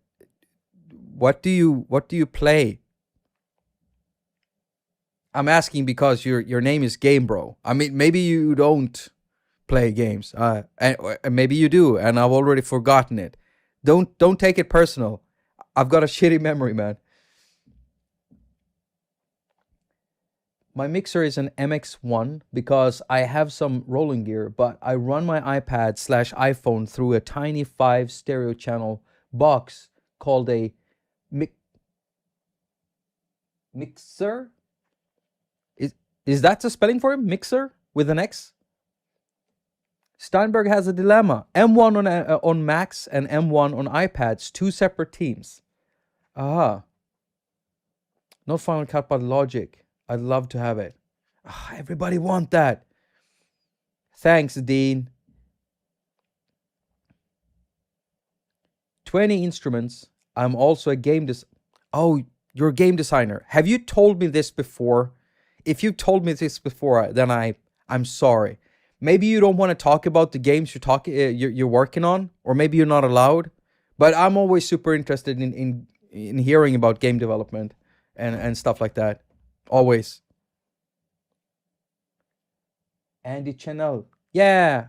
what do you play? I'm asking because your name is Game Bro. I mean, maybe you don't play games. And maybe you do, and I've already forgotten it. Don't take it personal. I've got a shitty memory, man. My mixer is an MX1 because I have some rolling gear, but I run my iPad/iPhone through a tiny 5 stereo channel box called a mixer. Is that the spelling for it? Mixer with an X? Steinberg has a dilemma. M1 on Macs and M1 on iPads, two separate teams. Not Final Cut, but Logic. I'd love to have it. Everybody want that. Thanks, Dean. 20 instruments. I'm also a game Oh, you're a game designer. Have you told me this before? If you told me this before, then I'm sorry. Maybe you don't want to talk about the games you're working on, or maybe you're not allowed. But I'm always super interested in hearing about game development and stuff like that. Always. Andy Chanel. Yeah.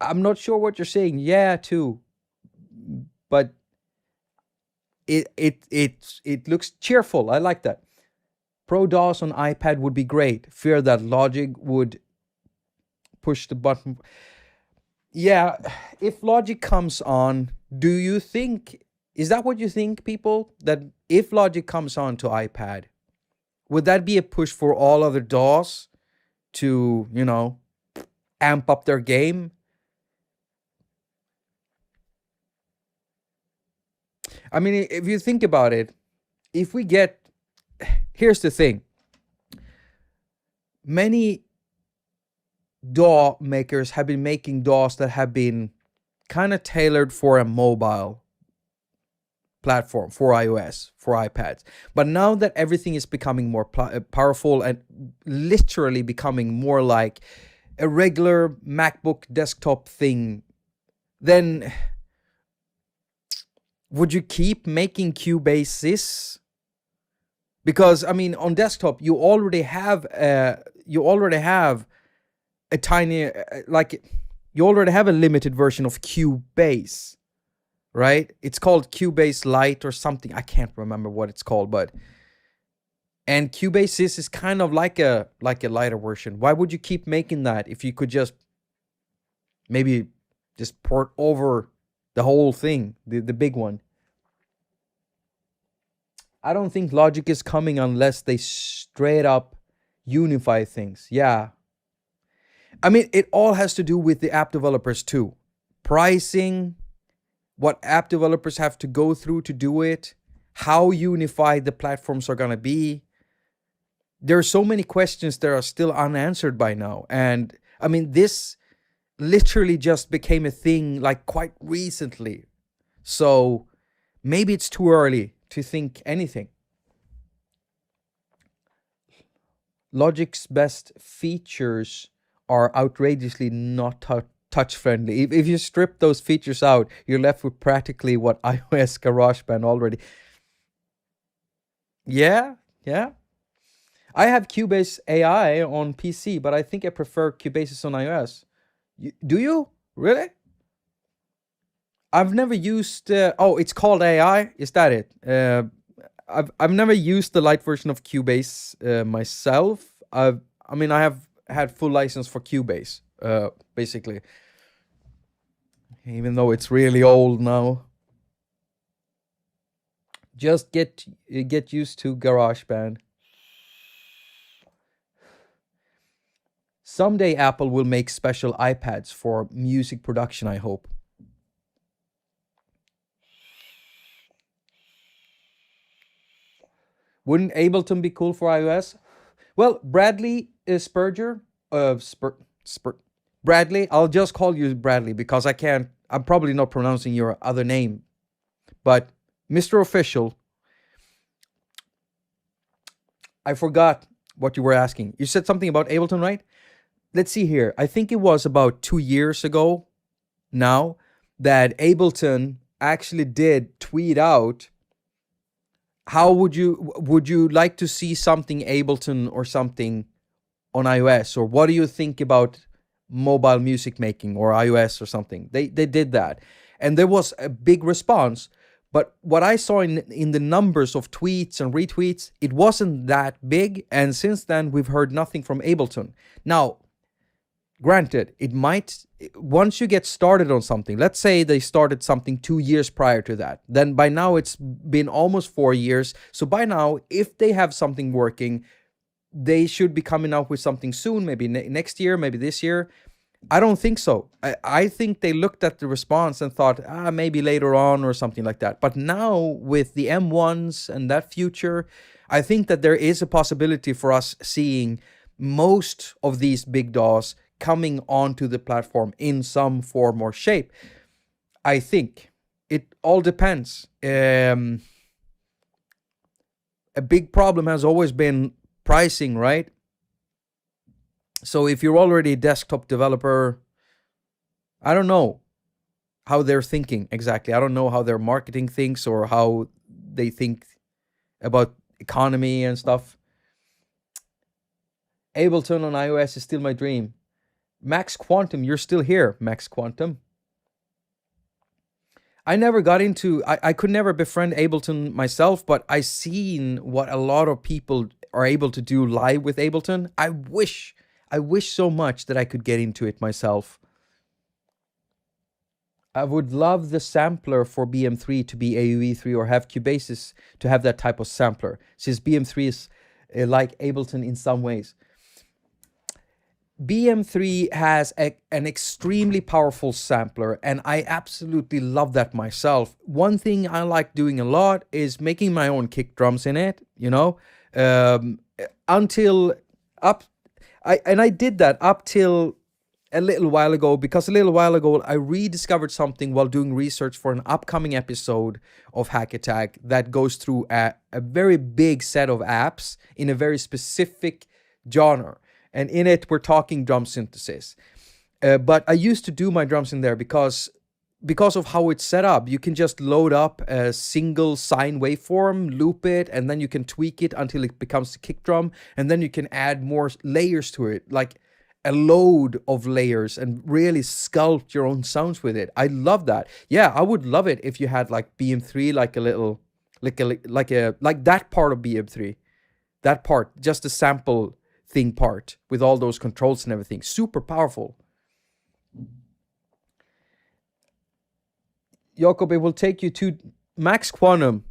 I'm not sure what you're saying. Yeah, too. But it looks cheerful. I like that. Pro DOS on iPad would be great. Fear that Logic would push the button. Yeah, if Logic comes on, do you think, is that what you think, people? That if Logic comes on to iPad, would that be a push for all other DAWs to, amp up their game? I mean, if you think about it, here's the thing. Many DAW makers have been making DAWs that have been kind of tailored for a mobile platform, for iOS, for iPads. But now that everything is becoming more powerful and literally becoming more like a regular MacBook desktop thing, then would you keep making Cubases? Because I mean, on desktop you already have a tiny you already have a limited version of Cubase, right? It's called Cubase Lite or something. I can't remember what it's called, and Cubase is kind of like a lighter version. Why would you keep making that if you could just maybe just port over the whole thing, the big one? I don't think Logic is coming unless they straight up unify things. Yeah. I mean, it all has to do with the app developers too. Pricing, what app developers have to go through to do it, how unified the platforms are going to be. There are so many questions that are still unanswered by now. And I mean, this literally just became a thing like quite recently. So maybe it's too early to think anything. Logic's best features are outrageously not touch friendly. If you strip those features out, you're left with practically what iOS GarageBand already. Yeah, yeah. I have Cubase AI on PC, but I think I prefer Cubase's on iOS. Do you? Really? I've never used. Oh, it's called AI. Is that it? I've never used the light version of Cubase myself. I mean, I have had full license for Cubase, basically, even though it's really old now. Just get used to GarageBand. Someday Apple will make special iPads for music production, I hope. Wouldn't Ableton be cool for iOS? Well, Bradley Spurger, Bradley, I'll just call you Bradley because I'm probably not pronouncing your other name. But Mr. Official, I forgot what you were asking. You said something about Ableton, right? Let's see here. I think it was about 2 years ago now that Ableton actually did tweet out, how would you like to see something Ableton or something on iOS, or what do you think about mobile music making or iOS or something? They did that, and there was a big response. But what I saw in the numbers of tweets and retweets, it wasn't that big. And since then, we've heard nothing from Ableton. Now, granted, it might, once you get started on something, let's say they started something 2 years prior to that, then by now it's been almost 4 years. So by now, if they have something working, they should be coming out with something soon, maybe next year, maybe this year. I don't think so. I think they looked at the response and thought, maybe later on or something like that. But now with the M1s and that future, I think that there is a possibility for us seeing most of these big DAWs coming onto the platform in some form or shape. I think it all depends. A big problem has always been pricing, right? So if you're already a desktop developer, I don't know how they're thinking exactly. I don't know how their marketing thinks or how they think about economy and stuff. Ableton on iOS is still my dream. Max Quantum, you're still here, Max Quantum. I never got into, I could never befriend Ableton myself, but I seen what a lot of people are able to do live with Ableton. I wish so much that I could get into it myself. I would love the sampler for BM3 to be AUE3 or have Cubases to have that type of sampler, since BM3 is like Ableton in some ways. BM3 has an extremely powerful sampler, and I absolutely love that myself. One thing I like doing a lot is making my own kick drums in it, I did that up till a little while ago, because a little while ago I rediscovered something while doing research for an upcoming episode of Hack Attack that goes through a very big set of apps in a very specific genre. And in it, we're talking drum synthesis. But I used to do my drums in there because of how it's set up. You can just load up a single sine waveform, loop it, and then you can tweak it until it becomes the kick drum. And then you can add more layers to it, like a load of layers, and really sculpt your own sounds with it. I love that. Yeah, I would love it if you had like BM3, like a little, like that part of BM3, that part, just a sample thing part with all those controls and everything. Super powerful. Jakob, it will take you to Max Quantum.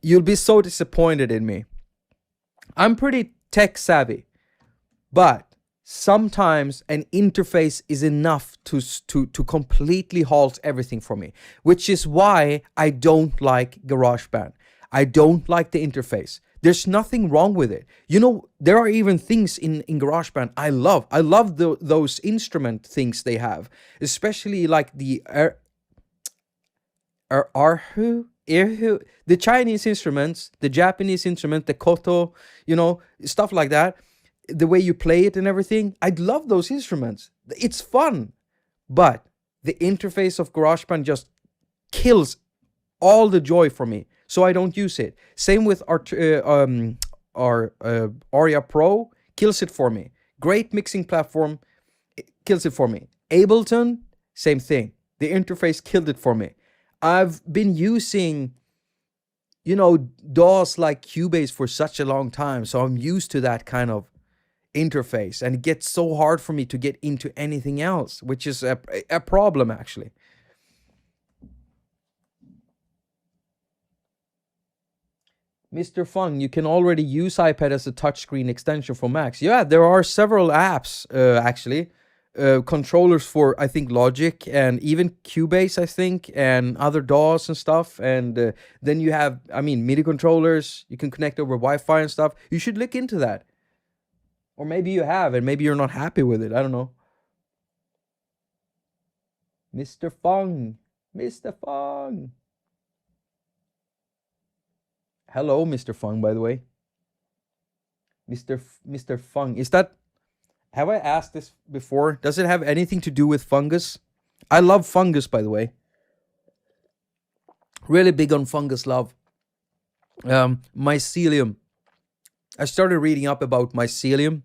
You'll be so disappointed in me. I'm pretty tech savvy, but sometimes an interface is enough to completely halt everything for me, which is why I don't like GarageBand. I don't like the interface. There's nothing wrong with it. There are even things in GarageBand I love. I love those instrument things they have, especially like the ARHU The Chinese instruments, the Japanese instrument, the koto, stuff like that, the way you play it and everything, I'd love those instruments. It's fun. But the interface of GarageBand just kills all the joy for me. So I don't use it. Same with our Aria Pro, kills it for me. Great mixing platform, kills it for me. Ableton, same thing. The interface killed it for me. I've been using, DAWs like Cubase for such a long time, so I'm used to that kind of interface, and it gets so hard for me to get into anything else, which is a problem, actually. Mr. Fung, you can already use iPad as a touchscreen extension for Macs. Yeah, there are several apps, actually. Controllers for, I think, Logic and even Cubase, I think, and other DAWs and stuff. And then you have, MIDI controllers. You can connect over Wi-Fi and stuff. You should look into that. Or maybe you have, and maybe you're not happy with it. I don't know. Mr. Fung. Mr. Fung. Hello, Mr. Fung, by the way. Mr. Fung. Is that... Have I asked this before? Does it have anything to do with fungus? I love fungus, by the way. Really big on fungus love. Mycelium. I started reading up about mycelium.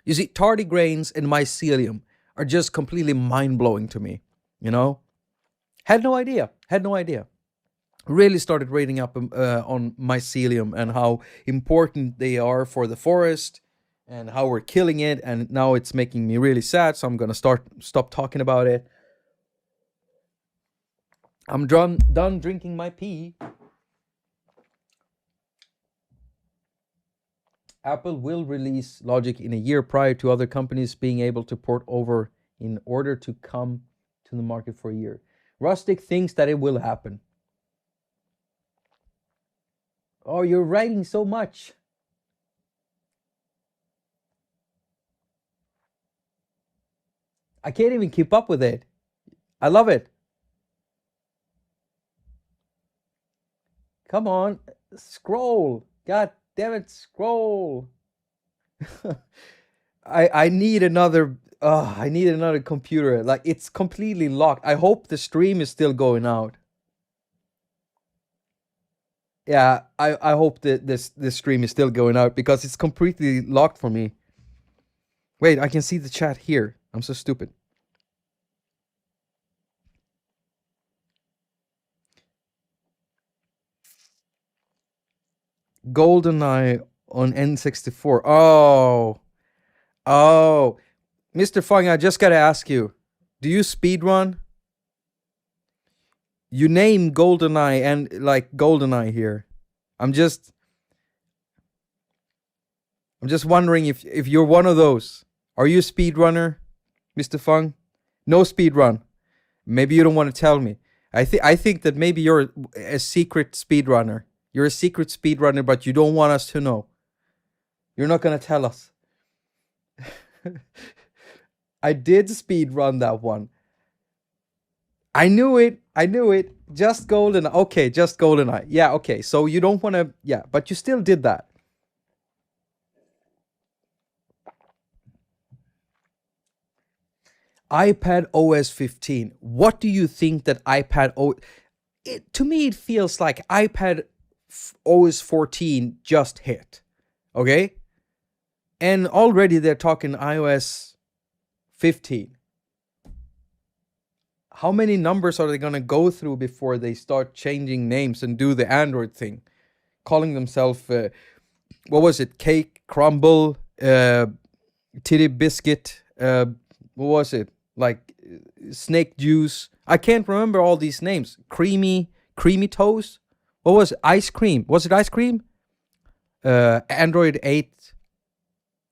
You see, tardigrades and mycelium are just completely mind-blowing to me, Had no idea. Really started reading up on mycelium and how important they are for the forest and how we're killing it, and now it's making me really sad, so I'm gonna stop talking about it. I'm done drinking my pee. Apple will release Logic in a year prior to other companies being able to port over in order to come to the market for a year. Rustic thinks that it will happen. Oh, you're writing so much. I can't even keep up with it. I love it. Come on, scroll. God damn it, scroll. I need another computer. Like, it's completely locked. I hope the stream is still going out. Yeah, I hope that this stream is still going out because it's completely locked for me. Wait, I can see the chat here. I'm so stupid. GoldenEye on N64. Oh. Mr. Fung, I just gotta ask you, do you speedrun? You name GoldenEye and like GoldenEye here. I'm just wondering if you're one of those. Are you a speedrunner, Mr. Fung? No speedrun. Maybe you don't want to tell me. I think that maybe you're a secret speedrunner. You're a secret speedrunner, but you don't want us to know. You're not gonna tell us. I did speedrun that one. I knew it. Just GoldenEye. Okay, just GoldenEye. Yeah, okay. So you don't want to... Yeah, but you still did that. iPad OS 15. What do you think that iPad OS... To me, it feels like iPad OS 14 just hit. Okay? And already they're talking iOS 15. How many numbers are they going to go through before they start changing names and do the Android thing? Calling themselves, what was it? Cake, Crumble, Titty Biscuit, what was it? Like Snake Juice. I can't remember all these names. Creamy Toast. What was it? Ice Cream. Was it Ice Cream? Android 8.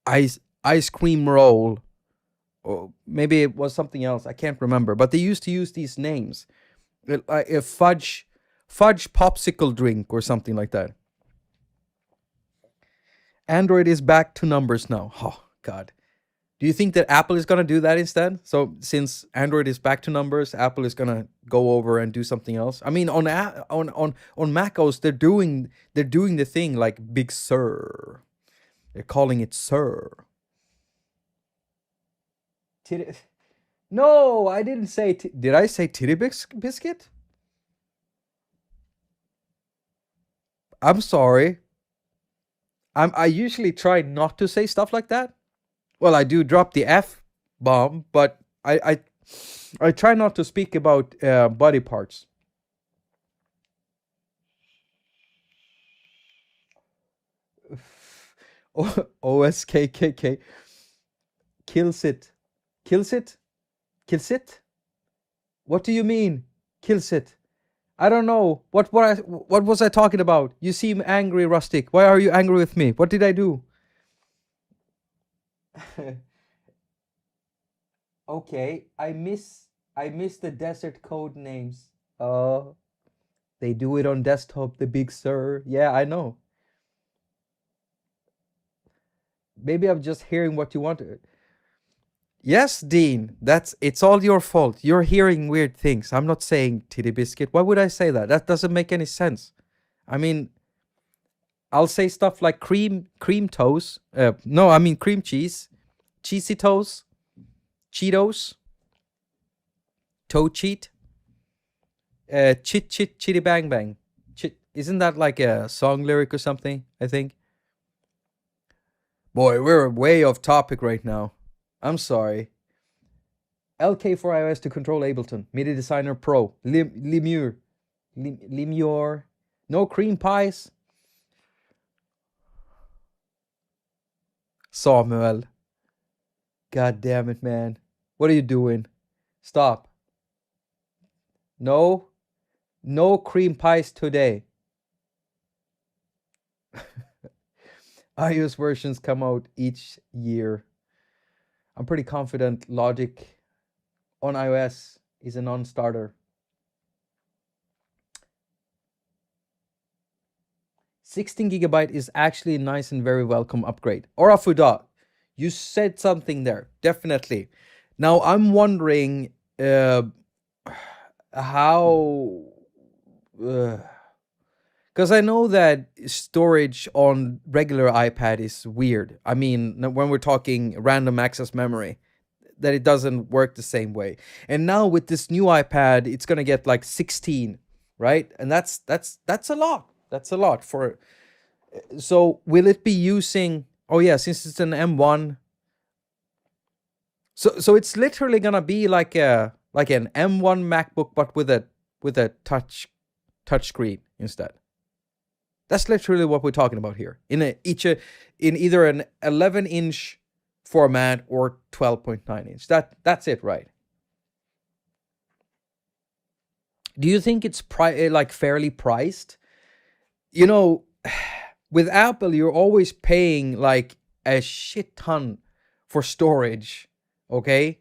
Ice Cream Roll. Or maybe it was something else. I can't remember. But they used to use these names. A fudge popsicle drink or something like that. Android is back to numbers now. Oh, God. Do you think that Apple is gonna do that instead? So since Android is back to numbers, Apple is gonna go over and do something else. I mean, on Mac OS, they're doing the thing like Big Sur. They're calling it Sir. Titty. No, I didn't say. Did I say titty biscuit? I'm sorry. I usually try not to say stuff like that. Well, I do drop the F bomb, but I try not to speak about body parts. OSKKK kills it. Kills it? Kills it? What do you mean? Kills it? I don't know. What was I talking about? You seem angry, Rustic. Why are you angry with me? What did I do? Okay, I miss the desert code names. Oh, they do it on desktop, the Big Sur. Yeah, I know. Maybe I'm just hearing what you want to. Yes, Dean, it's all your fault. You're hearing weird things. I'm not saying titty biscuit. Why would I say that? That doesn't make any sense. I mean, I'll say stuff like cream toes. No, I mean cream cheese, cheesy toes, Cheetos, toe cheat, chitty bang bang. Isn't that like a song lyric or something? I think. Boy, we're way off topic right now. I'm sorry. LK for iOS to control Ableton. MIDI Designer Pro. Lemure. Lemure. No cream pies. Samuel. God damn it, man. What are you doing? Stop. No. No cream pies today. iOS versions come out each year. I'm pretty confident Logic on iOS is a non-starter. 16GB is actually a nice and very welcome upgrade. Orafuda, you said something there, definitely. Now I'm wondering how, because I know that storage on regular iPad is weird. I mean, when we're talking random access memory, that it doesn't work the same way. And now with this new iPad, it's gonna get like 16, right? And that's a lot. That's a lot for. So will it be using? Oh yeah, since it's an M1. So it's literally gonna be like an M1 MacBook, but with a touch screen instead. That's literally what we're talking about here. In either an 11-inch format or 12.9 inch. That's it, right? Do you think it's like fairly priced? You know, with Apple, you're always paying like a shit ton for storage, okay?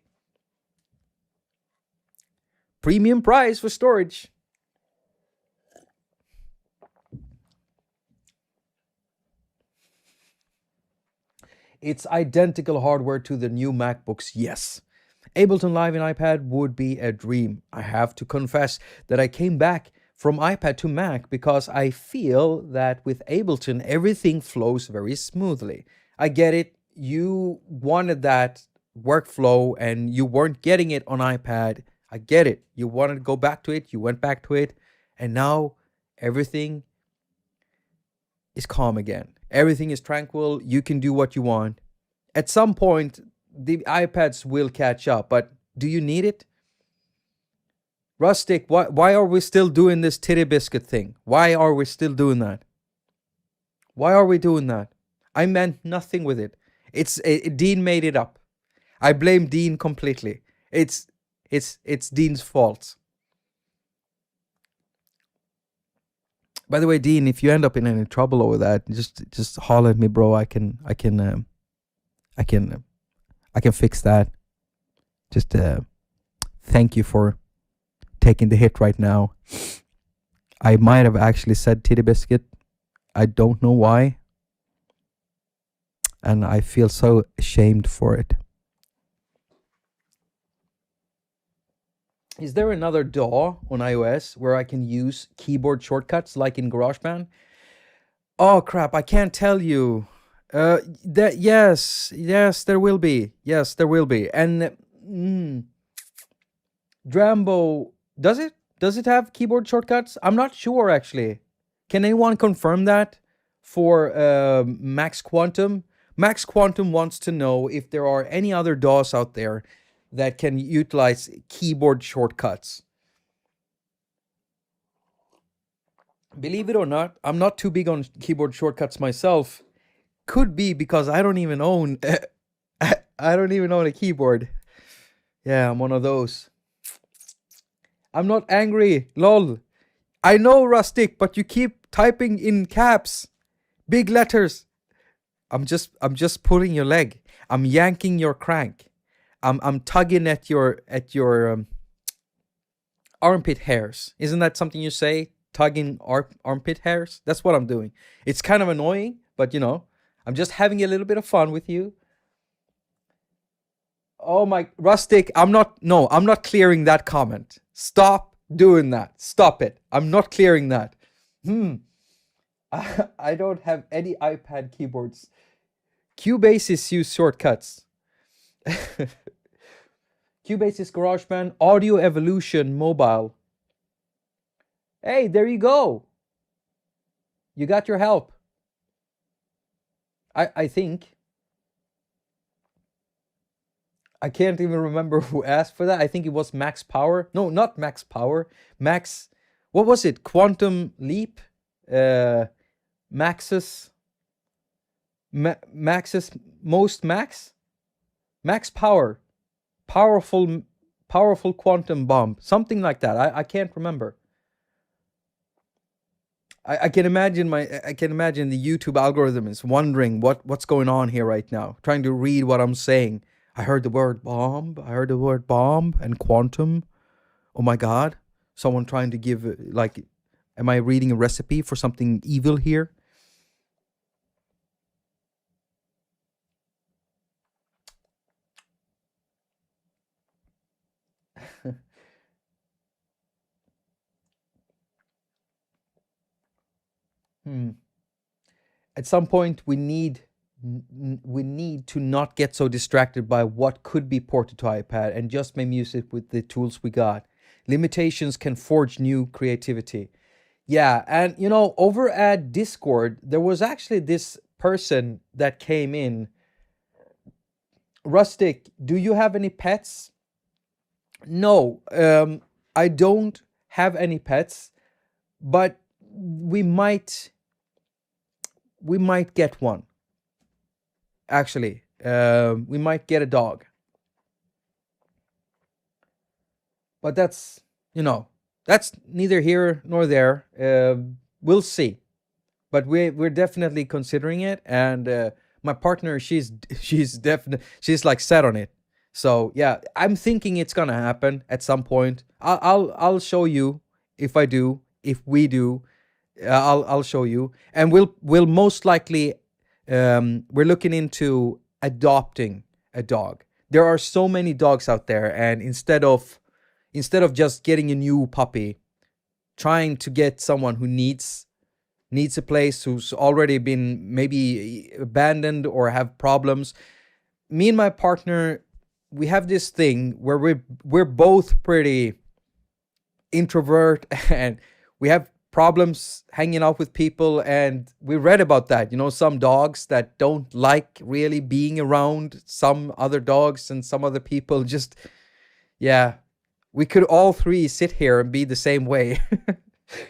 Premium price for storage. It's identical hardware to the new MacBooks, yes. Ableton Live in iPad would be a dream. I have to confess that I came back from iPad to Mac because I feel that with Ableton, everything flows very smoothly. I get it. You wanted that workflow and you weren't getting it on iPad. I get it. You wanted to go back to it. You went back to it. And now everything is calm again. Everything is tranquil. You can do what you want. At some point, the iPads will catch up, but do you need it? Rustic, why are we still doing this titty biscuit thing? Why are we still doing that? Why are we doing that? I meant nothing with it. Dean made it up. I blame Dean completely. It's Dean's fault. By the way, Dean, if you end up in any trouble over that, just holler at me, bro. I can fix that. Just thank you for taking the hit right now. I might have actually said titty biscuit. I don't know why. And I feel so ashamed for it. Is there another DAW on iOS where I can use keyboard shortcuts like in GarageBand? Oh crap, I can't tell you. That yes, there will be. Yes, there will be. And Drambo, does it have keyboard shortcuts? I'm not sure actually. Can anyone confirm that for Max Quantum? Max Quantum wants to know if there are any other DAWs out there that can utilize keyboard shortcuts. Believe it or not, I'm not too big on keyboard shortcuts myself. Could be because I don't even own I don't even own a keyboard. Yeah, I'm one of those. I'm not angry, lol. I know, Rustic, but you keep typing in caps, big letters. I'm just pulling your leg. I'm yanking your crank. I'm tugging at your armpit hairs. Isn't that something you say? Tugging armpit hairs? That's what I'm doing. It's kind of annoying, but I'm just having a little bit of fun with you. Oh my, Rustic, I'm not clearing that comment. Stop doing that. Stop it. I'm not clearing that. I don't have any iPad keyboards. Cubase's use shortcuts. Cubase's GarageBand, Audio Evolution Mobile. Hey, there you go. You got your help. I think. I can't even remember who asked for that. I think it was Max Power. No, not Max Power. Max, what was it? Quantum Leap? Max's most max? Max Power. Powerful quantum bomb. Something like that. I can't remember. I can imagine the YouTube algorithm is wondering what's going on here right now, trying to read what I'm saying. I heard the word bomb. I heard the word bomb and quantum. Oh my God. Someone trying to give, am I reading a recipe for something evil here? At some point, we need to not get so distracted by what could be ported to iPad and just make music with the tools we got. Limitations can forge new creativity. Yeah, and over at Discord, there was actually this person that came in. Rustic, do you have any pets? No, I don't have any pets, but we might get one. Actually, we might get a dog. But that's neither here nor there. We'll see. But we're definitely considering it, and my partner, she's like set on it. So yeah, I'm thinking it's gonna happen at some point. I'll show you if I do, if we do. I'll show you, and we'll most likely we're looking into adopting a dog. There are so many dogs out there, and instead of just getting a new puppy, trying to get someone who needs a place, who's already been maybe abandoned or have problems. Me and my partner, we have this thing where we're both pretty introvert and we have problems hanging out with people, and we read about that. Some dogs that don't like really being around some other dogs and some other people. Just, yeah, we could all three sit here and be the same way.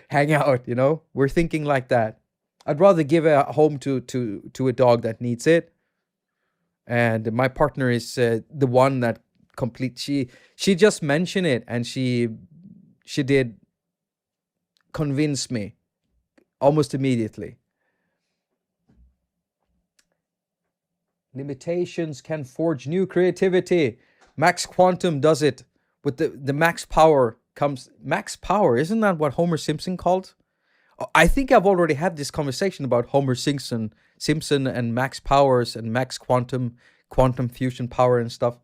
Hang out, we're thinking like that. I'd rather give a home to a dog that needs it, and my partner is the one that she just mentioned it, and she did convince me almost immediately. Limitations can forge new creativity. Max Quantum does it with the Max Power comes. Max Power, isn't that what Homer Simpson called? I think I've already had this conversation about Homer Simpson and Max Powers and Max Quantum fusion power and stuff.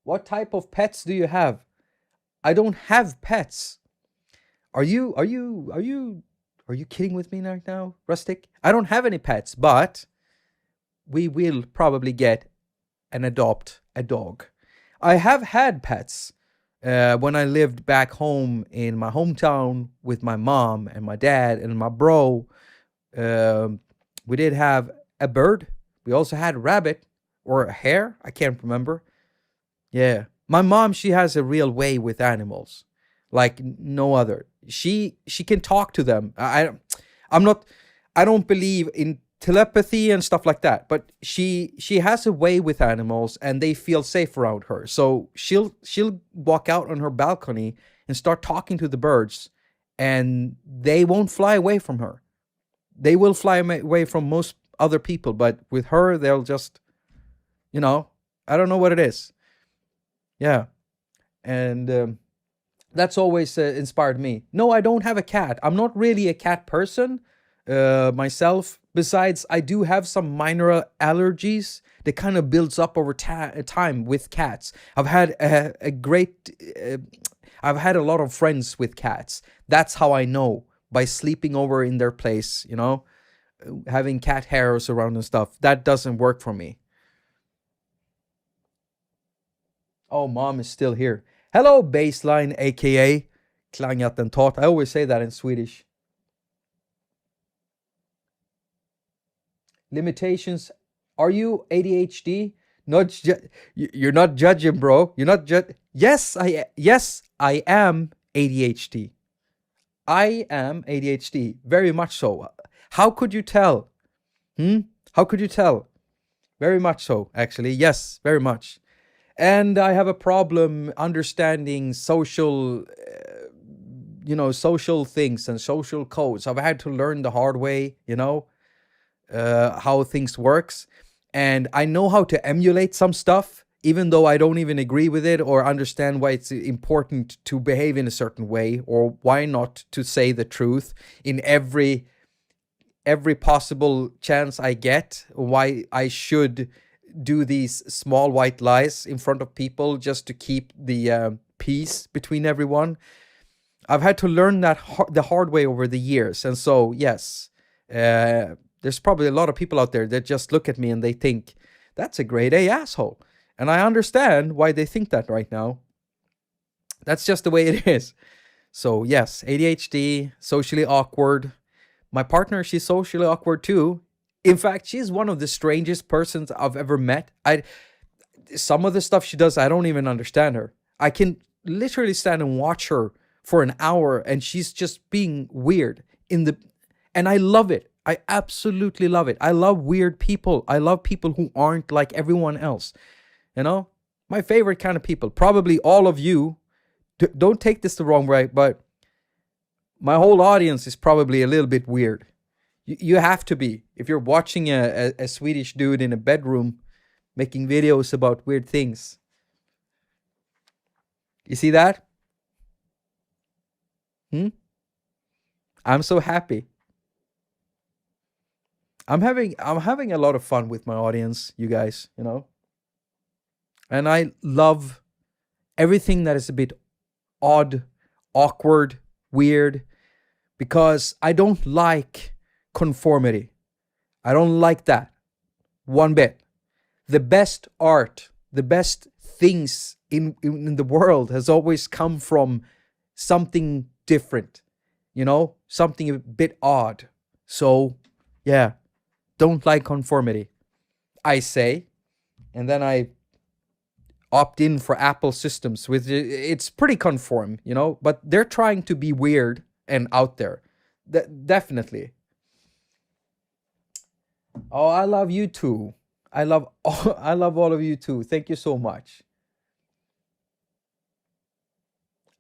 What type of pets do you have? I don't have pets. Are you kidding with me right now, Rustic? I don't have any pets, but we will probably get and adopt a dog. I have had pets when I lived back home in my hometown with my mom and my dad and my bro. Um, we did have a bird. We also had a rabbit or a hare. I can't remember. Yeah. My mom, she has a real way with animals, like no other. She can talk to them. I'm not I don't believe in telepathy and stuff like that, but she has a way with animals and they feel safe around her. So she'll walk out on her balcony and start talking to the birds and they won't fly away from her. They will fly away from most other people, but with her they'll just, you know, I don't know what it is. Yeah. And that's always inspired me. No, I don't have a cat. I'm not really a cat person myself. Besides, I do have some minor allergies that kind of builds up over time with cats. I've had a lot of friends with cats. That's how I know, by sleeping over in their place, having cat hairs around and stuff. That doesn't work for me. Oh, mom is still here. Hello, baseline, aka klangattentat. I always say that in Swedish. Limitations. Are you ADHD? You're not judging, bro. You're not Yes, I am ADHD. I am ADHD, very much so. How could you tell? Hmm? How could you tell? Very much so, actually. Yes, very much. And I have a problem understanding social things and social codes. I've had to learn the hard way, how things works. And I know how to emulate some stuff, even though I don't even agree with it or understand why it's important to behave in a certain way, or why not to say the truth in every possible chance I get, why I should do these small white lies in front of people just to keep the peace between everyone. I've had to learn that the hard way over the years. And so, yes, there's probably a lot of people out there that just look at me and they think, that's a grade A asshole. And I understand why they think that right now. That's just the way it is. So, yes, ADHD, socially awkward. My partner, she's socially awkward too. In fact, she's one of the strangest persons I've ever met. Some of the stuff she does, I don't even understand her. I can literally stand and watch her for an hour and she's just being weird and I love it. I absolutely love it. I love weird people. I love people who aren't like everyone else. My favorite kind of people. Probably all of you. Don't take this the wrong way, but my whole audience is probably a little bit weird. You have to be. If you're watching a Swedish dude in a bedroom making videos about weird things. You see that? I'm so happy. I'm having a lot of fun with my audience, you guys, And I love everything that is a bit odd, awkward, weird, because I don't like conformity. I don't like that one bit. The best art, the best things in the world has always come from something different, something a bit odd. So, yeah, don't like conformity, I say. And then I opt in for Apple systems with it's pretty conform, but they're trying to be weird and out there. Definitely. Oh, I love you too. I love all of you too. Thank you so much.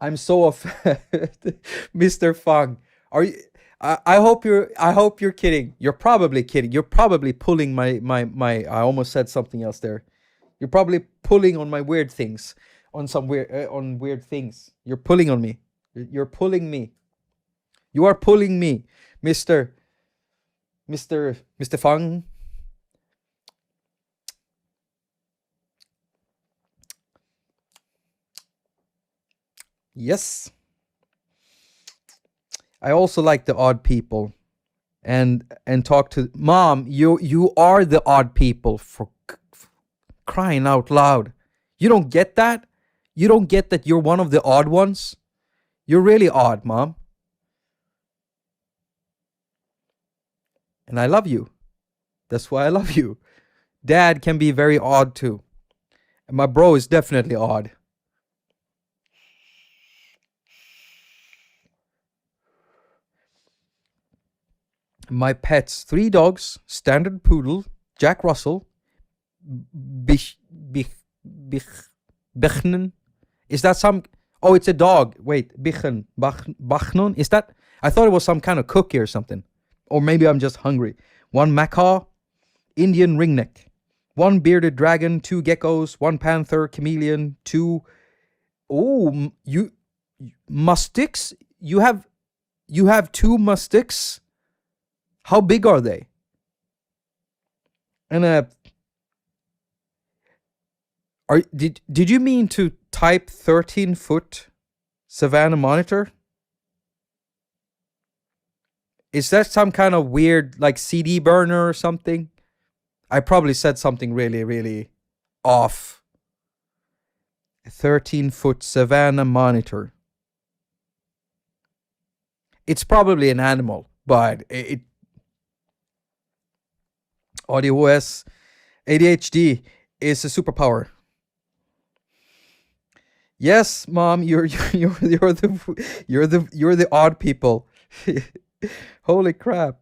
I'm so offended. Mr. Fung. Are you I hope you're kidding. You're probably kidding. You're probably pulling my I almost said something else there. You're probably pulling on my weird things, on weird things. You're pulling on me. You're pulling me. You are pulling me, Mr. Fang. Yes. I also like the odd people. And talk to mom. You are the odd people, for crying out loud. You don't get that? You don't get that you're one of the odd ones? You're really odd, mom. And I love you. That's why I love you. Dad can be very odd too. And my bro is definitely odd. My pets, 3 dogs, standard poodle, Jack Russell, Bichnen. Is that some... Oh, it's a dog. Wait, Bachnon? Is that... I thought it was some kind of cookie or something. Or maybe I'm just hungry. 1 macaw, Indian ringneck, 1 bearded dragon, 2 geckos, 1 panther, chameleon, 2... Oh, you... Mustics? You have 2 mustics? How big are they? And did you mean to type 13-foot Savannah monitor? Is that some kind of weird like CD burner or something? I probably said something really, really off. 13-foot Savannah monitor. It's probably an animal, but it Audio OS ADHD is a superpower. Yes, mom, you're the odd people. Holy crap.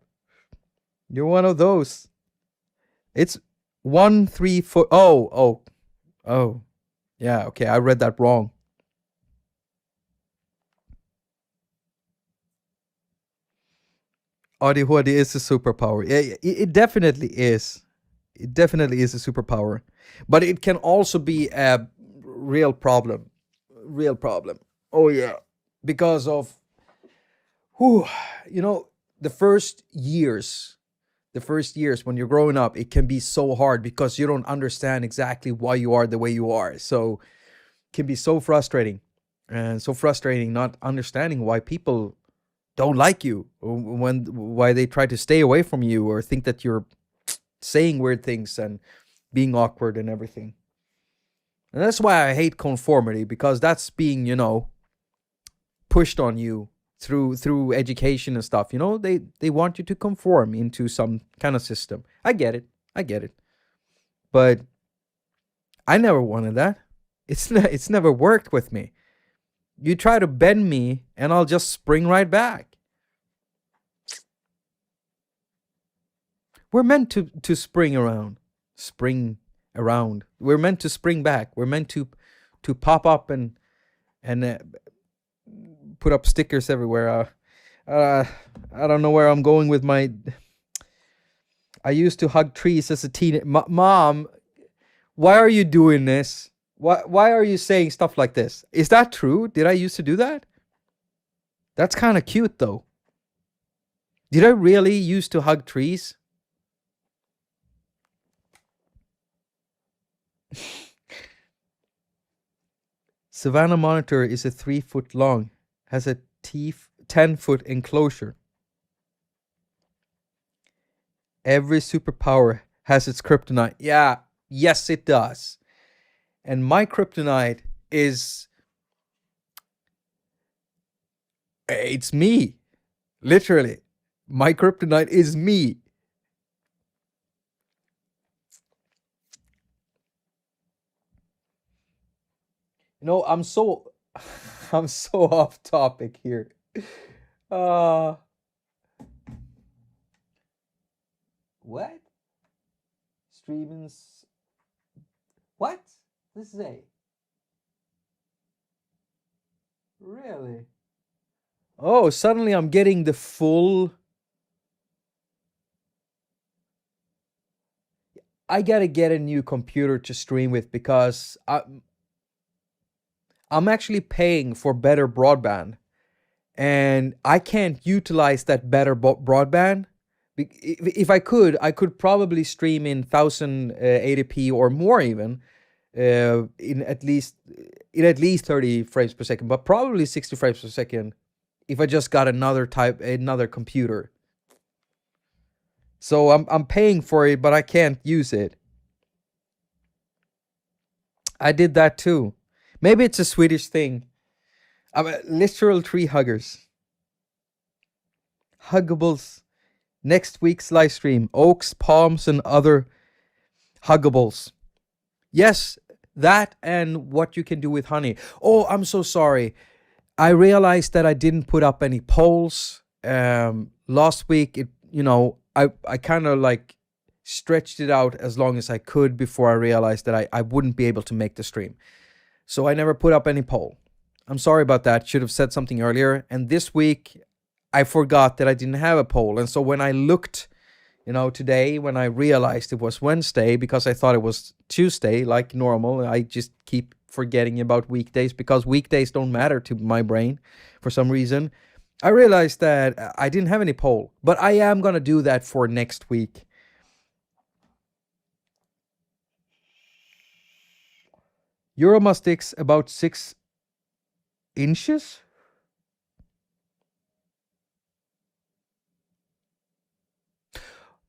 You're one of those. It's 1 3 foot. Oh. Yeah, okay, I read that wrong. ADHD is a superpower. It definitely is. It definitely is a superpower. But it can also be a real problem. Real problem. Oh, yeah. Because of, the first years when you're growing up, it can be so hard because you don't understand exactly why you are the way you are. So it can be so frustrating. And so frustrating not understanding why people don't like you, why they try to stay away from you or think that you're saying weird things and being awkward and everything. And that's why I hate conformity, because that's being, pushed on you through education and stuff. They want you to conform into some kind of system. I get it. But I never wanted that. It's never worked with me. You try to bend me and I'll just spring right back. We're meant to spring around. We're meant to spring back. We're meant to pop up and put up stickers everywhere. I don't know where I'm going with my... I used to hug trees as a teenager. Mom, why are you doing this? Why are you saying stuff like this? Is that true? Did I used to do that? That's kind of cute, though. Did I really used to hug trees? Savannah monitor is a 3 foot long, has a 10-foot enclosure. Every superpower has its kryptonite. Yeah, yes, it does. And my kryptonite is... It's me. Literally. My kryptonite is me. I'm so off topic here. What? Streamings. What? This is a... Really? Oh, suddenly I'm getting the full... I gotta get a new computer to stream with, because I'm actually paying for better broadband, and I can't utilize that better broadband. If I could probably stream in 1080p or more even, in at least 30 frames per second, but probably 60 frames per second if I just got another computer. So I'm paying for it, but I can't use it. I did that too. Maybe it's a Swedish thing. I'm a literal tree huggers. Huggables. Next week's live stream. Oaks, palms, and other huggables. Yes, that and what you can do with honey. Oh, I'm so sorry. I realized that I didn't put up any polls. Last week, I kind of like stretched it out as long as I could before I realized that I wouldn't be able to make the stream. So I never put up any poll. I'm sorry about that. Should have said something earlier. And this week, I forgot that I didn't have a poll. And so when I looked, today, when I realized it was Wednesday, because I thought it was Tuesday, like normal, I just keep forgetting about weekdays because weekdays don't matter to my brain for some reason. I realized that I didn't have any poll, but I am going to do that for next week. Euromastic's about 6 inches.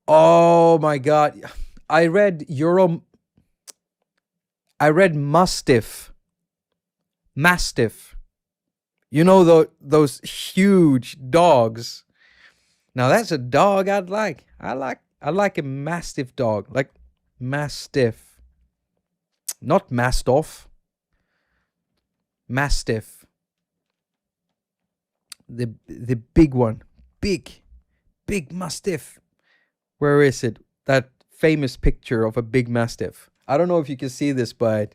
Oh my God. I read Mastiff. You know those huge dogs. Now that's a dog I'd like. I like a Mastiff dog. Like Mastiff. Not Mastoff. Mastiff. The big one. Big Mastiff. Where is it? That famous picture of a big Mastiff. I don't know if you can see this, but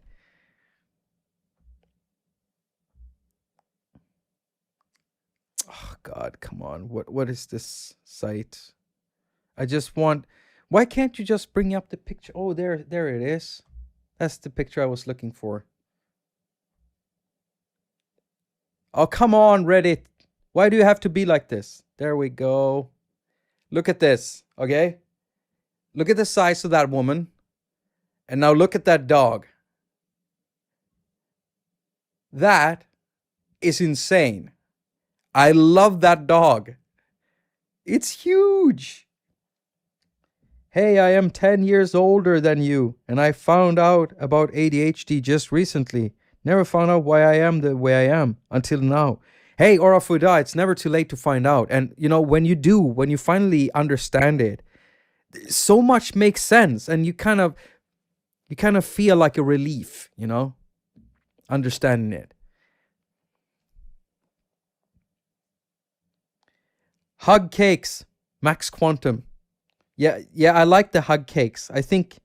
oh God, come on. What is this site? I just want. Why can't you just bring up the picture? Oh, there it is. That's the picture I was looking for. Oh, come on, Reddit. Why do you have to be like this? There we go. Look at this, okay? Look at the size of that woman. And now look at that dog. That is insane. I love that dog. It's huge. Hey, I am 10 years older than you, and I found out about ADHD just recently. Never found out why I am the way I am until now. Hey, Orafuda, it's never too late to find out. And, when you finally understand it, so much makes sense. And you kind of feel like a relief, understanding it. Hug cakes, Max Quantum. Yeah, I like the hug cakes. I think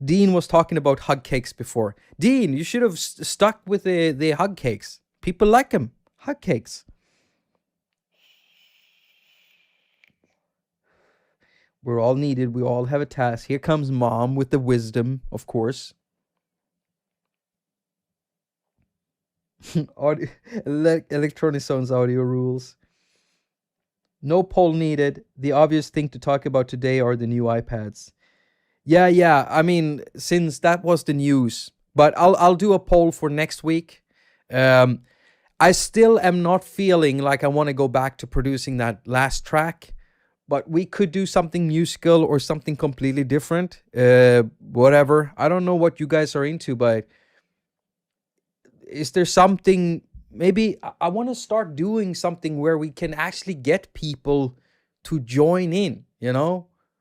Dean was talking about hug cakes before. Dean, you should have stuck with the hug cakes. People like them. Hug cakes. We're all needed. We all have a task. Here comes Mom with the wisdom, of course. Electronic Sounds audio rules. No poll needed. The obvious thing to talk about today are the new iPads. Yeah. I mean, since that was the news, but I'll do a poll for next week. I still am not feeling like I want to go back to producing that last track, but we could do something musical or something completely different. Whatever. I don't know what you guys are into, but is there something? Maybe I want to start doing something where we can actually get people to join in,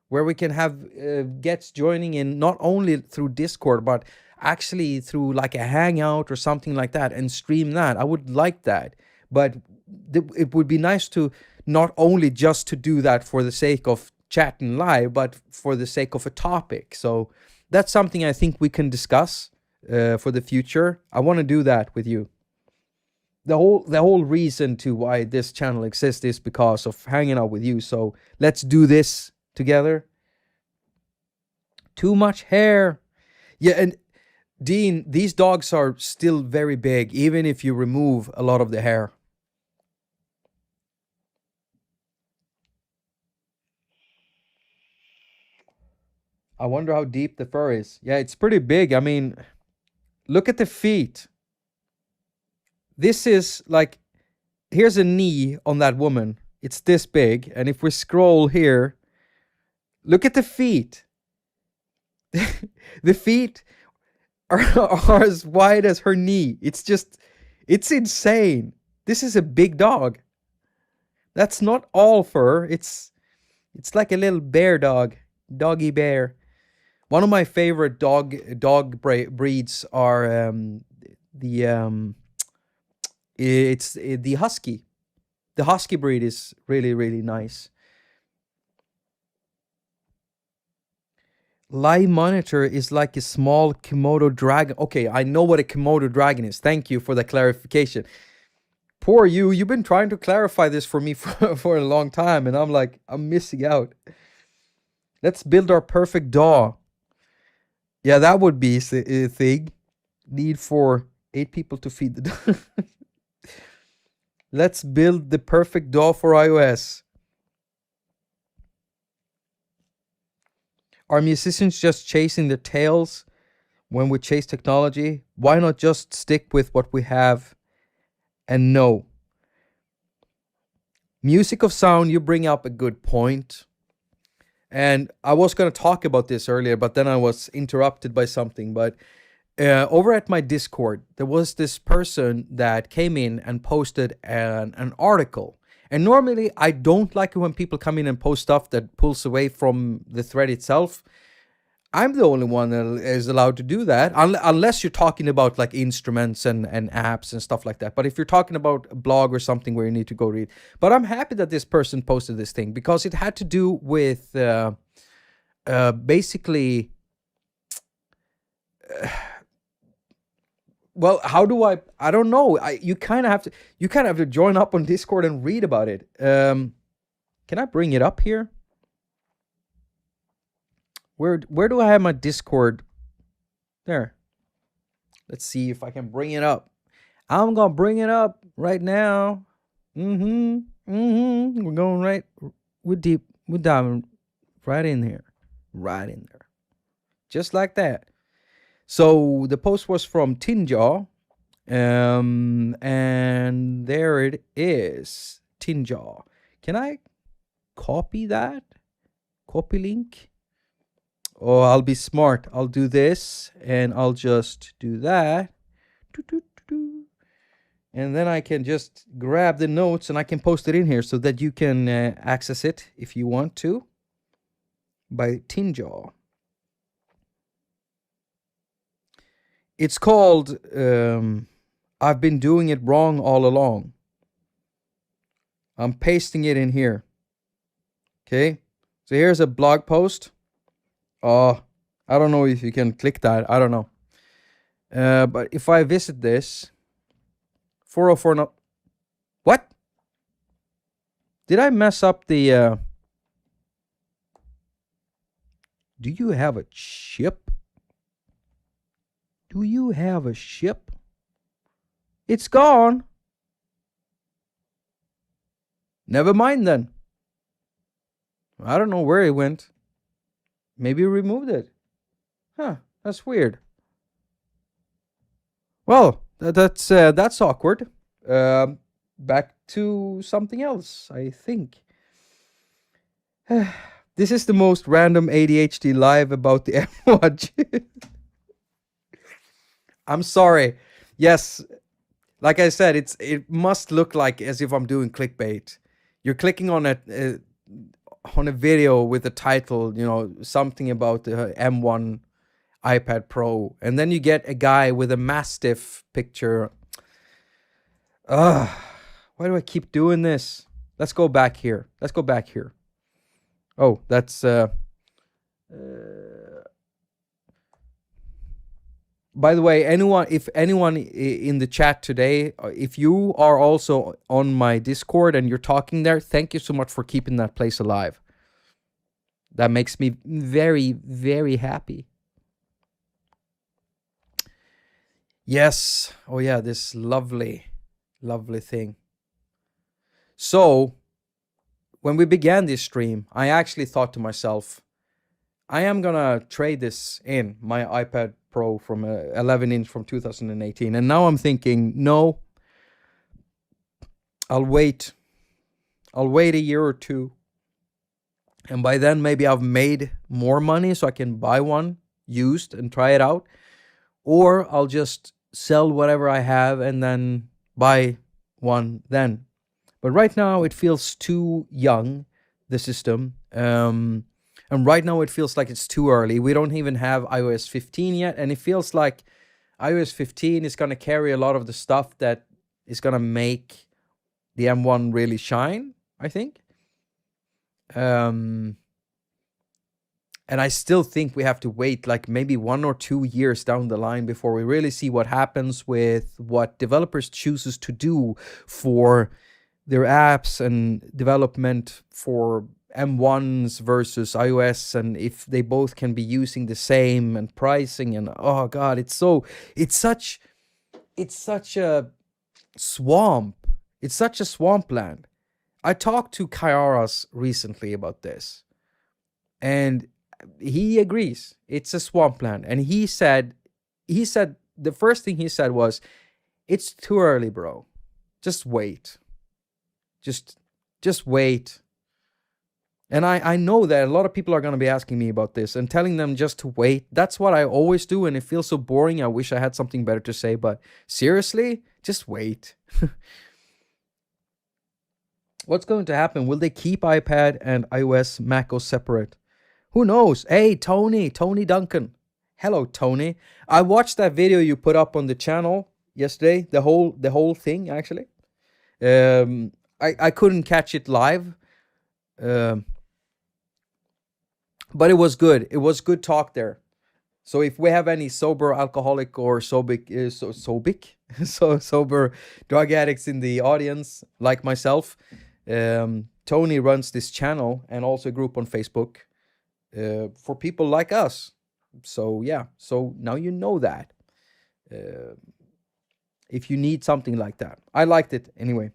where we can have guests joining in not only through Discord, but actually through like a hangout or something like that and stream that. I would like that. But it would be nice to not only just to do that for the sake of chatting live, but for the sake of a topic. So that's something I think we can discuss for the future. I want to do that with you. The whole reason to why this channel exists is because of hanging out with you. So let's do this together. Too much hair. Yeah, and Dean, these dogs are still very big, even if you remove a lot of the hair. I wonder how deep the fur is. Yeah, it's pretty big. I mean, Look at the feet. This is like, here's a knee on that woman. It's this big. And if we scroll here, look at the feet. The feet are as wide as her knee. It's insane. This is a big dog. That's not all fur. It's like a little bear dog, doggy bear. One of my favorite dog breeds are the husky. The husky breed is really, really nice. Live monitor is like a small Komodo dragon. Okay, I know what a Komodo dragon is. Thank you for the clarification. Poor you. You've been trying to clarify this for me for a long time, and I'm missing out. Let's build our perfect DAW. Yeah, that would be a thing. Need for 8 people to feed the dog. Let's build the perfect DAW for iOS. Are musicians just chasing their tails when we chase technology? Why not just stick with what we have and know? Music of sound, you bring up a good point. And I was going to talk about this earlier, but then I was interrupted by something. But over at my Discord, there was this person that came in and posted an article. And normally I don't like it when people come in and post stuff that pulls away from the thread itself. I'm the only one that is allowed to do that, unless you're talking about like instruments and apps and stuff like that. But if you're talking about a blog or something where you need to go read. But I'm happy that this person posted this thing because it had to do with basically... well, how do I don't know. You kind of have to join up on Discord and read about it. Can I bring it up here? Where do I have my Discord? There. Let's see if I can bring it up. I'm gonna bring it up right now. We're going right. We're diving right in here, right in there, just like that. So the post was from Tinjaw, and there it is, Tinjaw. Can I copy that? Copy link? Oh, I'll be smart. I'll do this, and I'll just do that. And then I can just grab the notes, and I can post it in here so that you can access it if you want to. By Tinjaw. It's called I've Been Doing It Wrong All Along. I'm pasting it in here. Okay. So here's a blog post. I don't know if you can click that. I don't know. But if I visit this, 404 not... What? Did I mess up the... Do you have a chip? Do you have a ship? It's gone. Never mind then. I don't know where it went. Maybe removed it. Huh, that's weird. Well, that's awkward. Back to something else, I think. This is the most random ADHD live about the M-Watch. I'm sorry. Yes, like I said, it must look like as if I'm doing clickbait. You're clicking on a video with the title, something about the M1 iPad Pro, and then you get a guy with a Mastiff picture. Why do I keep doing this? Let's go back here. Oh, that's by the way, if anyone in the chat today, if you are also on my Discord and you're talking there, thank you so much for keeping that place alive. That makes me very, very happy. Yes. Oh yeah, this lovely, lovely thing. So, when we began this stream, I actually thought to myself, I am gonna trade this in, my iPad Pro from 11-inch from 2018, and now I'm thinking, no, I'll wait. I'll wait a year or two, and by then maybe I've made more money so I can buy one used and try it out, or I'll just sell whatever I have and then buy one then. But right now it feels too young, the system. And right now it feels like it's too early. We don't even have iOS 15 yet, and it feels like iOS 15 is going to carry a lot of the stuff that is going to make the M1 really shine, I think. And I still think we have to wait like maybe 1 or 2 years down the line before we really see what happens with what developers chooses to do for their apps and development for M1s versus iOS, and if they both can be using the same and pricing, and oh god, it's such a swamp. It's such a swampland. I talked to Kairos recently about this, and he agrees it's a swampland. And he said the first thing he said was, "It's too early, bro. Just wait. Just wait." And I know that a lot of people are going to be asking me about this and telling them just to wait. That's what I always do, and it feels so boring. I wish I had something better to say, but seriously, just wait. What's going to happen? Will they keep iPad and iOS macOS separate? Who knows? Hey, Tony Duncan. Hello, Tony. I watched that video you put up on the channel yesterday, the whole thing, actually. I couldn't catch it live. But it was good. It was good talk there. So if we have any sober alcoholic or sober drug addicts in the audience, like myself, Tony runs this channel and also a group on Facebook for people like us. So yeah, so now you know that. If you need something like that. I liked it anyway.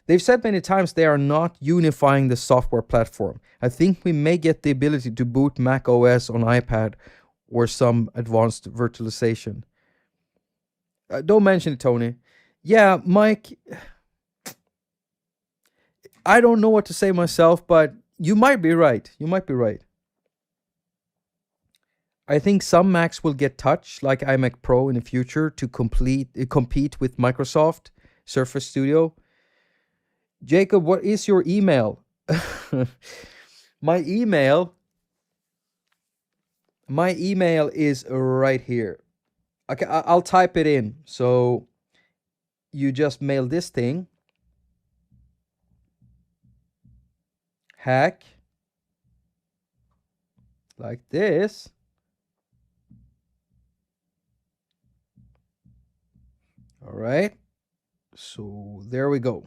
They've said many times they are not unifying the software platform. I think we may get the ability to boot Mac OS on iPad or some advanced virtualization. Don't mention it, Tony. Yeah, Mike, I don't know what to say myself, but you might be right. You might be right. I think some Macs will get Touch, like iMac Pro in the future, to compete with Microsoft Surface Studio. Jacob, what is your email? My email is right here. Okay, I'll type it in. So you just mail this thing. haQ. Like this. All right. So there we go.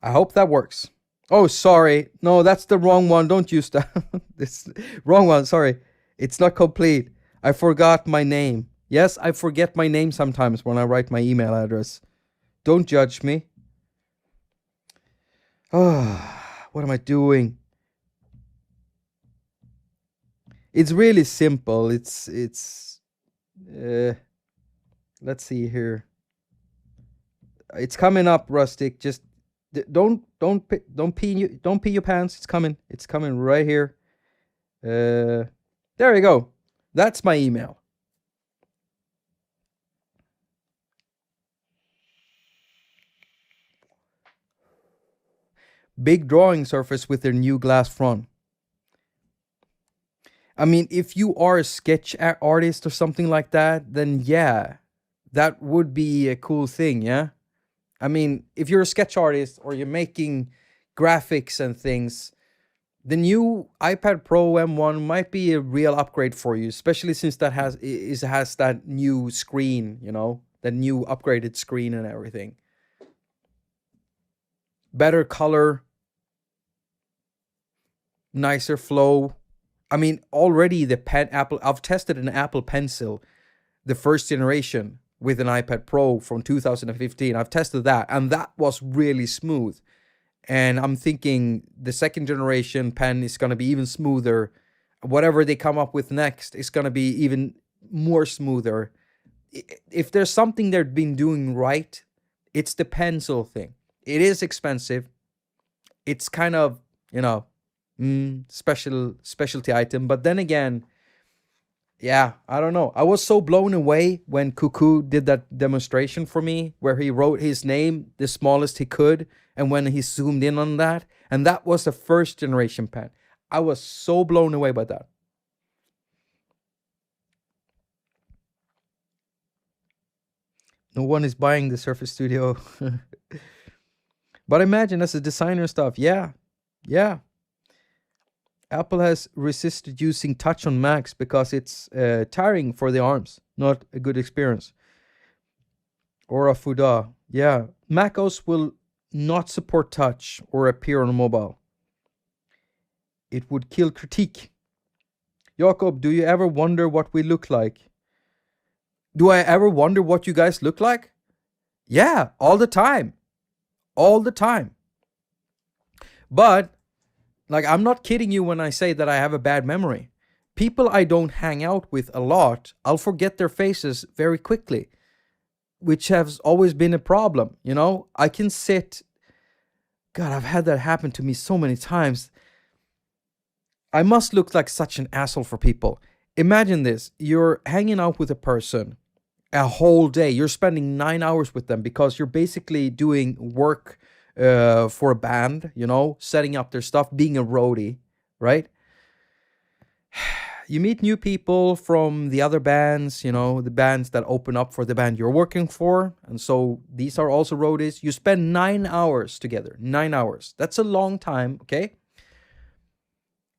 I hope that works. Oh, sorry. No, that's the wrong one. Don't use that. This wrong one. Sorry. It's not complete. I forgot my name. Yes, I forget my name sometimes when I write my email address. Don't judge me. Oh, what am I doing? It's really simple. Let's see here. It's coming up, Rustic. Just don't pee your pants. It's coming right here. There you go. That's my email. Big drawing surface with their new glass front. I mean, if you are a sketch artist or something like that, then yeah, that would be a cool thing, yeah? I mean, if you're a sketch artist or you're making graphics and things, the new iPad Pro M1 might be a real upgrade for you, especially since that has that new screen, you know, that new upgraded screen and everything. Better color, nicer flow. I mean, already I've tested an Apple Pencil, the first generation, with an iPad Pro from 2015. I've tested that, and that was really smooth. And I'm thinking the second generation pen is going to be even smoother. Whatever they come up with next is going to be even more smoother. If there's something they've been doing right, it's the pencil thing. It is expensive. It's kind of, specialty item. But then again, yeah, I don't know. I was so blown away when Cuckoo did that demonstration for me where he wrote his name the smallest he could, and when he zoomed in on that, and that was the first generation pen. I was so blown away by that. No one is buying the Surface Studio. But imagine as a designer stuff. Yeah. Apple has resisted using touch on Macs because it's tiring for the arms. Not a good experience. Or a Fuda. Yeah. macOS will not support touch or appear on mobile. It would kill critique. Jakob, do you ever wonder what we look like? Do I ever wonder what you guys look like? Yeah, all the time. All the time. But, like, I'm not kidding you when I say that I have a bad memory. People I don't hang out with a lot, I'll forget their faces very quickly, which has always been a problem, I can sit... God, I've had that happen to me so many times. I must look like such an asshole for people. Imagine this. You're hanging out with a person a whole day. You're spending 9 hours with them because you're basically doing work for a band, setting up their stuff, being a roadie, right? You meet new people from the other bands, the bands that open up for the band you're working for. And so these are also roadies. You spend 9 hours together. 9 hours. That's a long time, okay?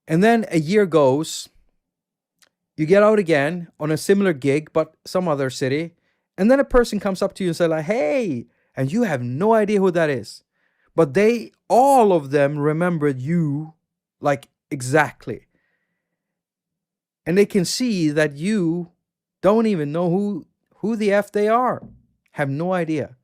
And then a year goes. You get out again on a similar gig, but some other city. And then a person comes up to you and says, like, hey, and you have no idea who that is. But all of them remembered you, like, exactly. And they can see that you don't even know who the F they are. Have no idea.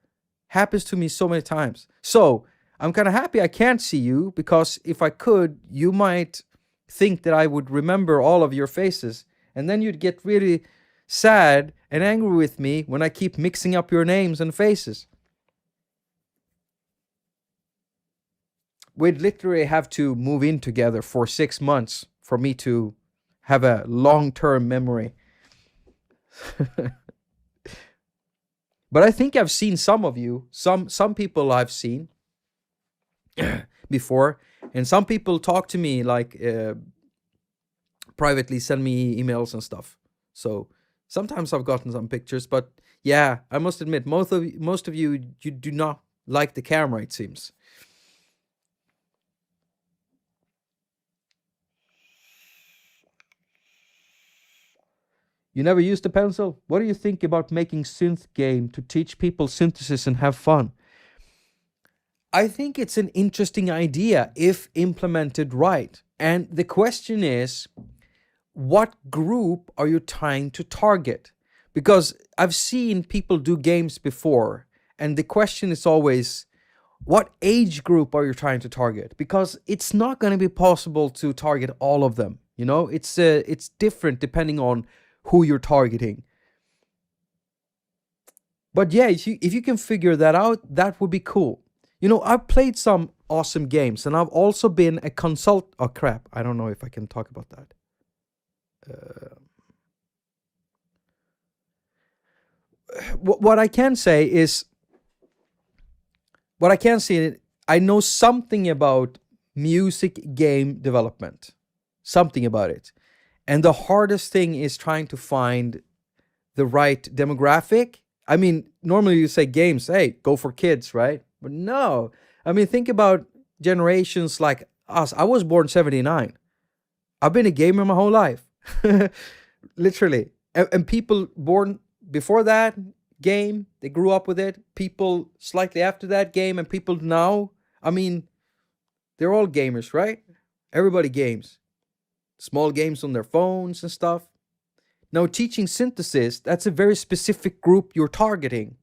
Happens to me so many times. So I'm kind of happy I can't see you, because if I could, you might think that I would remember all of your faces. And then you'd get really sad and angry with me when I keep mixing up your names and faces. We'd literally have to move in together for 6 months for me to have a long-term memory. But I think I've seen some of you. Some people I've seen before. And some people talk to me like... privately send me emails and stuff. So sometimes I've gotten some pictures, but yeah, I must admit, most of you do not like the camera, it seems. You never used a pencil? What do you think about making synth game to teach people synthesis and have fun? I think it's an interesting idea if implemented right. And the question is, what group are you trying to target? Because I've seen people do games before, and the question is always, what age group are you trying to target? Because it's not going to be possible to target all of them. It's different depending on who you're targeting. But yeah, if you can figure that out, that would be cool. I've played some awesome games, and I've also been a consult... Oh, crap. I don't know if I can talk about that. What I can say is... What I can say, I know something about music game development. Something about it. And the hardest thing is trying to find the right demographic. I mean, normally you say games, hey, go for kids, right? But no. I mean, think about generations like us. I was born 79. I've been a gamer my whole life. Literally. And people born before that game, they grew up with it. People slightly after that game, and people now, I mean, they're all gamers, right? Everybody games. Small games on their phones and stuff. Now, teaching synthesis, that's a very specific group you're targeting.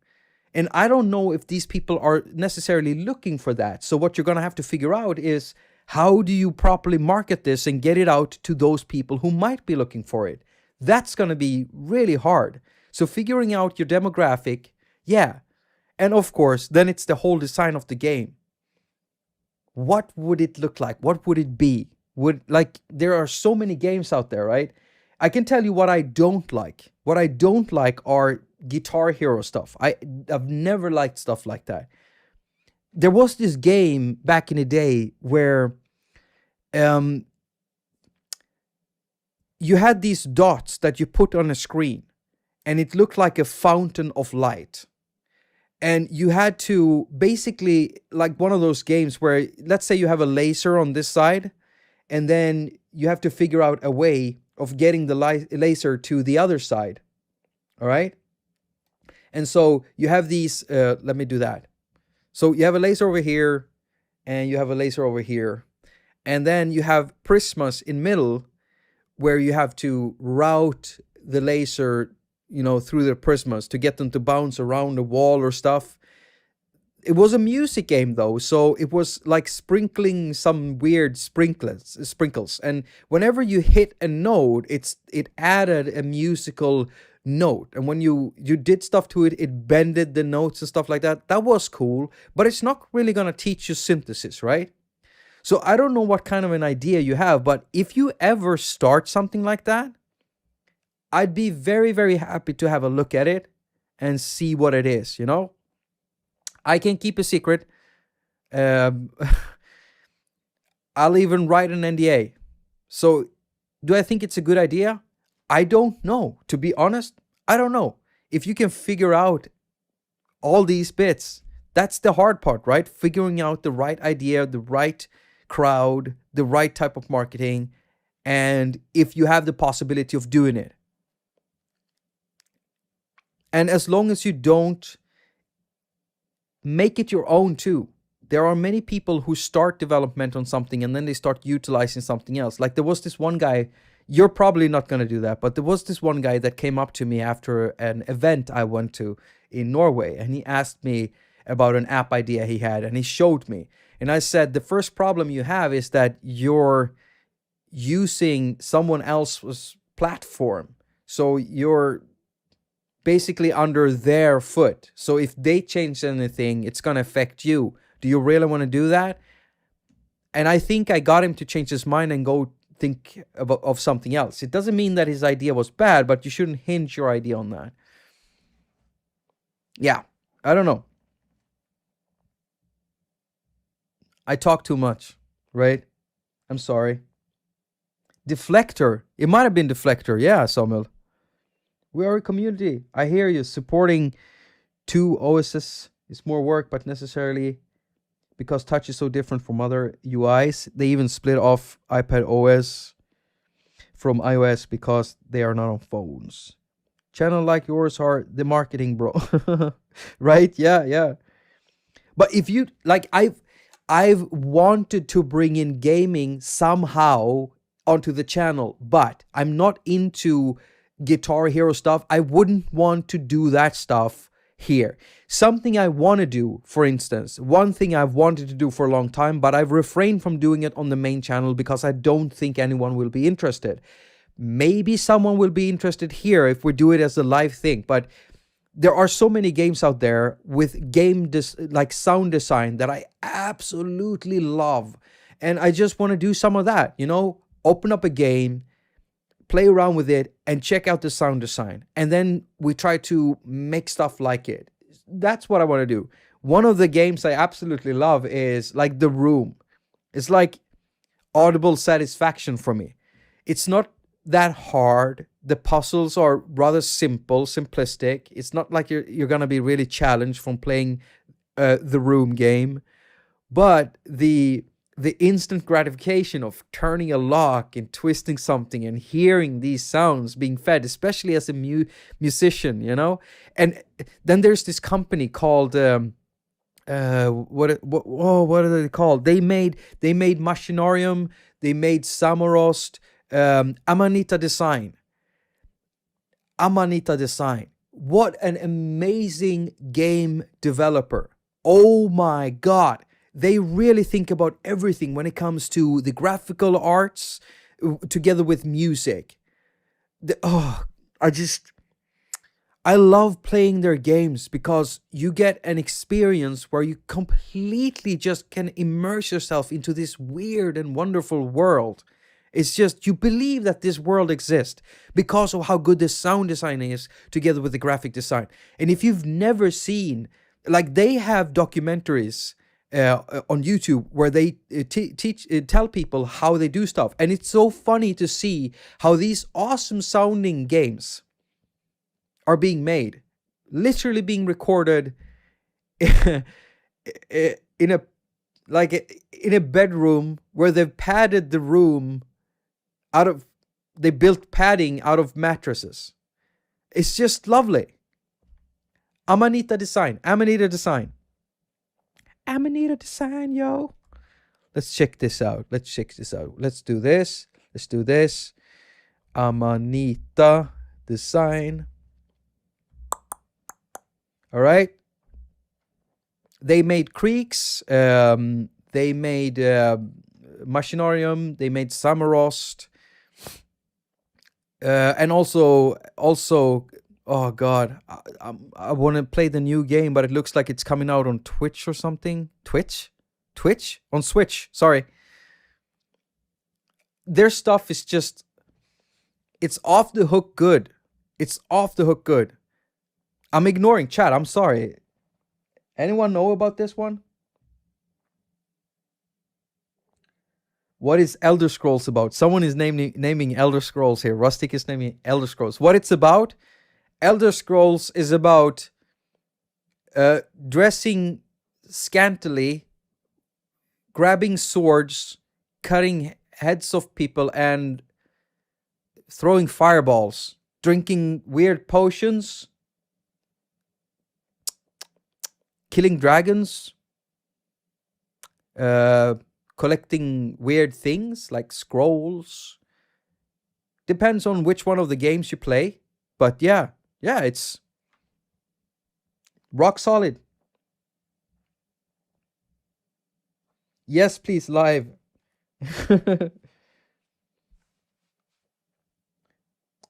And I don't know if these people are necessarily looking for that. So what you're going to have to figure out is, how do you properly market this and get it out to those people who might be looking for it? That's going to be really hard. So figuring out your demographic, yeah. And of course, then it's the whole design of the game. What would it look like? What would it be? There are so many games out there, right? I can tell you what I don't like. What I don't like are Guitar Hero stuff. I've never liked stuff like that. There was this game back in the day where you had these dots that you put on a screen, and it looked like a fountain of light. And you had to basically, like one of those games where, let's say you have a laser on this side, and then you have to figure out a way of getting the laser to the other side. All right? And so you have these, let me do that. So you have a laser over here, and you have a laser over here. And then you have prismas in middle, where you have to route the laser, through the prismas to get them to bounce around the wall or stuff. It was a music game though, so it was like sprinkling some weird sprinkles. And whenever you hit a note, it added a musical note. And when you did stuff to it, it bended the notes and stuff like that. That was cool, but it's not really gonna teach you synthesis, right? So I don't know what kind of an idea you have, but if you ever start something like that, I'd be very, very happy to have a look at it and see what it is, I can keep a secret. I'll even write an NDA. So do I think it's a good idea? I don't know. To be honest, I don't know. If you can figure out all these bits, that's the hard part, right? Figuring out the right idea, the right crowd, the right type of marketing, and if you have the possibility of doing it. And as long as you don't make it your own too. There are many people who start development on something and then they start utilizing something else. Like there was this one guy, you're probably not going to do that, but there was this one guy that came up to me after an event I went to in Norway, and he asked me about an app idea he had, and he showed me. And I said, the first problem you have is that you're using someone else's platform. So you're basically under their foot. So if they change anything, it's going to affect you. Do you really want to do that? And I think I got him to change his mind and go think of something else. It doesn't mean that his idea was bad, but you shouldn't hinge your idea on that. Yeah, I don't know. I talk too much, right? I'm sorry. Deflector. It might have been Deflector. Yeah, Samuel. We are a community. I hear you. Supporting two OSs is more work, but necessarily because touch is so different from other UIs. They even split off iPad OS from iOS because they are not on phones. Channel like yours are the marketing, bro. Right? Yeah. But if you like, I've wanted to bring in gaming somehow onto the channel, but I'm not into Guitar Hero stuff. I wouldn't want to do that stuff here. Something I want to do, for instance, one thing I've wanted to do for a long time, but I've refrained from doing it on the main channel because I don't think anyone will be interested. Maybe someone will be interested here if we do it as a live thing, but there are so many games out there with like sound design that I absolutely love. And I just want to do some of that, open up a game, play around with it, and check out the sound design. And then we try to make stuff like it. That's what I want to do. One of the games I absolutely love is like The Room. It's like audible satisfaction for me. It's not that hard. The puzzles are rather simplistic. It's not like you're going to be really challenged from playing the Room game. But the instant gratification of turning a lock and twisting something and hearing these sounds being fed, especially as a musician, And then there's this company called what are they called? They made Machinarium, they made Samorost, Amanita Design. What an amazing game developer. Oh my God. They really think about everything when it comes to the graphical arts together with music. Oh, I love playing their games because you get an experience where you completely just can immerse yourself into this weird and wonderful world. It's just, you believe that this world exists because of how good the sound design is together with the graphic design. And if you've never seen, like, they have documentaries on YouTube where they tell people how they do stuff. And it's so funny to see how these awesome sounding games are being made, literally being recorded in a bedroom where they've padded the room they built padding out of mattresses. It's just lovely. Amanita design, yo. Let's check this out. Let's do this. Amanita design. All right. They made Creeks. They made Machinarium. They made Samarost. And also, oh God, I want to play the new game, but it looks like it's coming out on Twitch or something. Twitch? On Switch, sorry. Their stuff is just, it's off the hook good. I'm ignoring chat, I'm sorry. Anyone know about this one? What is Elder Scrolls about? Someone is naming Elder Scrolls here. Rustic is naming Elder Scrolls. What it's about? Elder Scrolls is about dressing scantily, grabbing swords, cutting heads of people, and throwing fireballs, drinking weird potions, killing dragons, collecting weird things like scrolls. Depends on which one of the games you play. But yeah, it's rock solid. Yes, please, live.